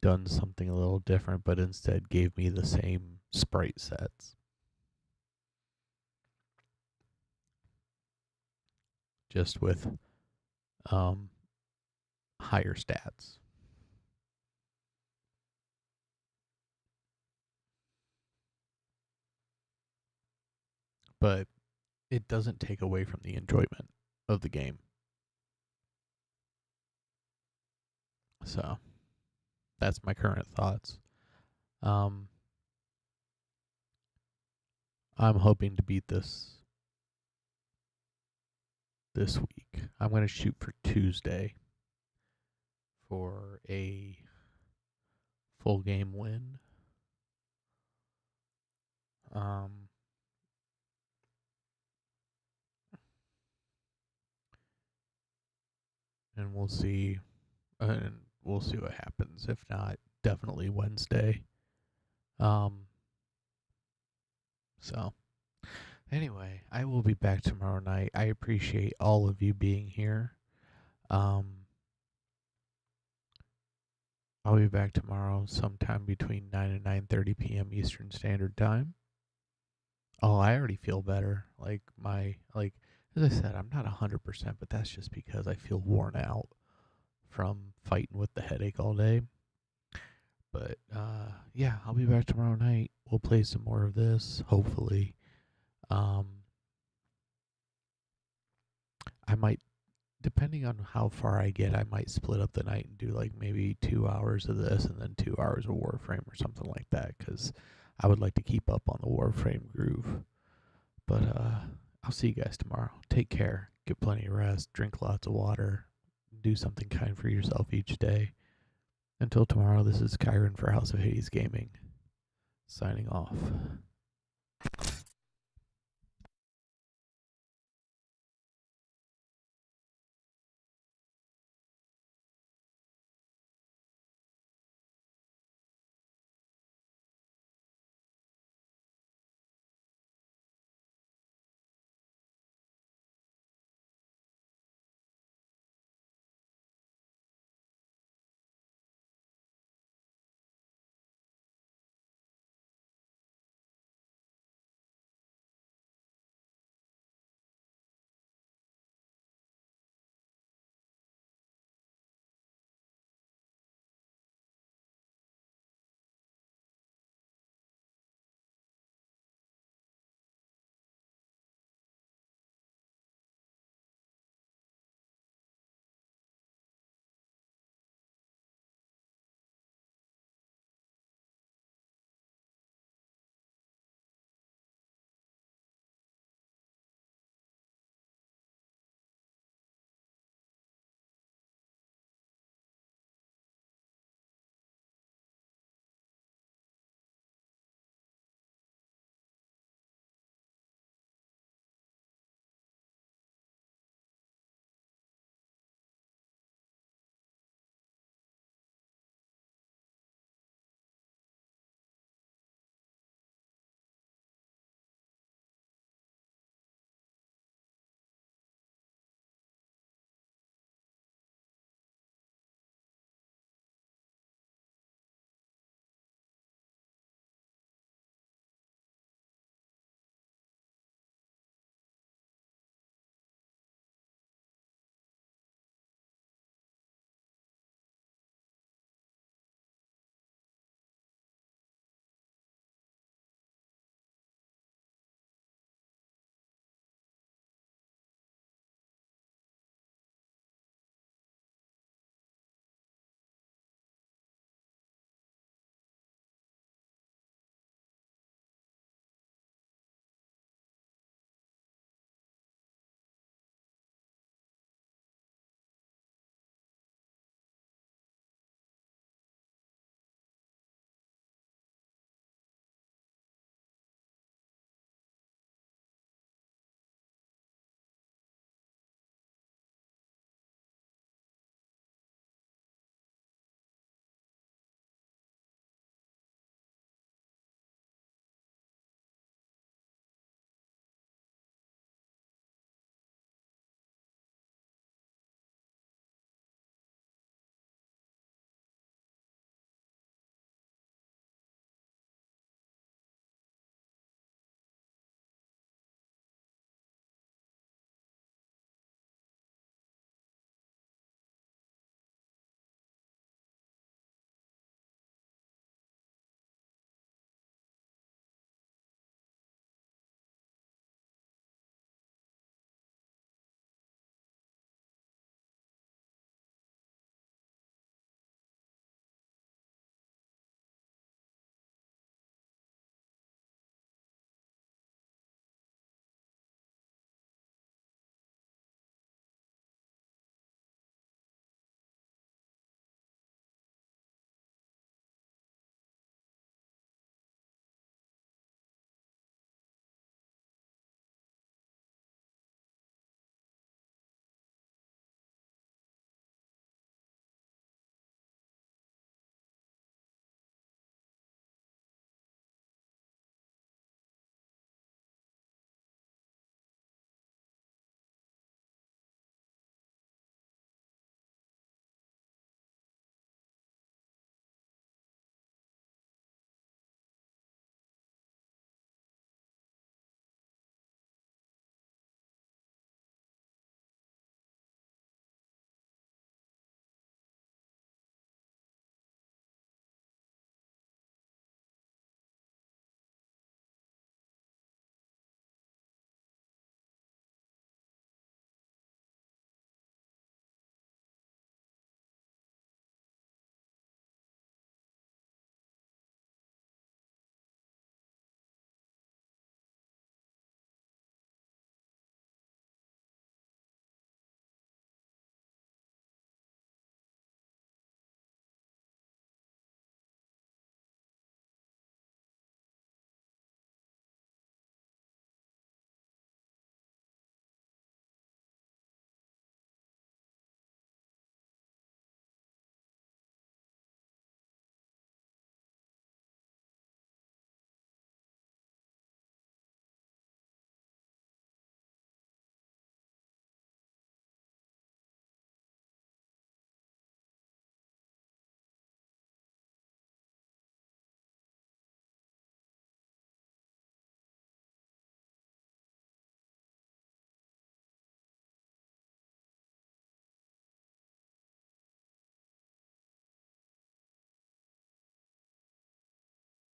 done something a little different, but instead gave me the same sprite sets. Just with higher stats. But it doesn't take away from the enjoyment of the game. So that's my current thoughts. I'm hoping to beat this week. I'm going to shoot for Tuesday for a full game win. And we'll see. And we'll see what happens. If not, definitely Wednesday. So, anyway, I will be back tomorrow night. I appreciate all of you being here. I'll be back tomorrow sometime between 9 and 9:30 p.m. Eastern Standard Time. Oh, I already feel better. As I said, I'm not 100%, but that's just because I feel worn out from fighting with the headache all day. But, yeah, I'll be back tomorrow night. We'll play some more of this, hopefully. I might, depending on how far I get, I might split up the night and do like maybe 2 hours of this and then 2 hours of Warframe or something like that, because I would like to keep up on the Warframe groove. But, I'll see you guys tomorrow. Take care. Get plenty of rest. Drink lots of water. Do something kind for yourself each day. Until tomorrow, this is Kyron for House of Hades Gaming, signing off.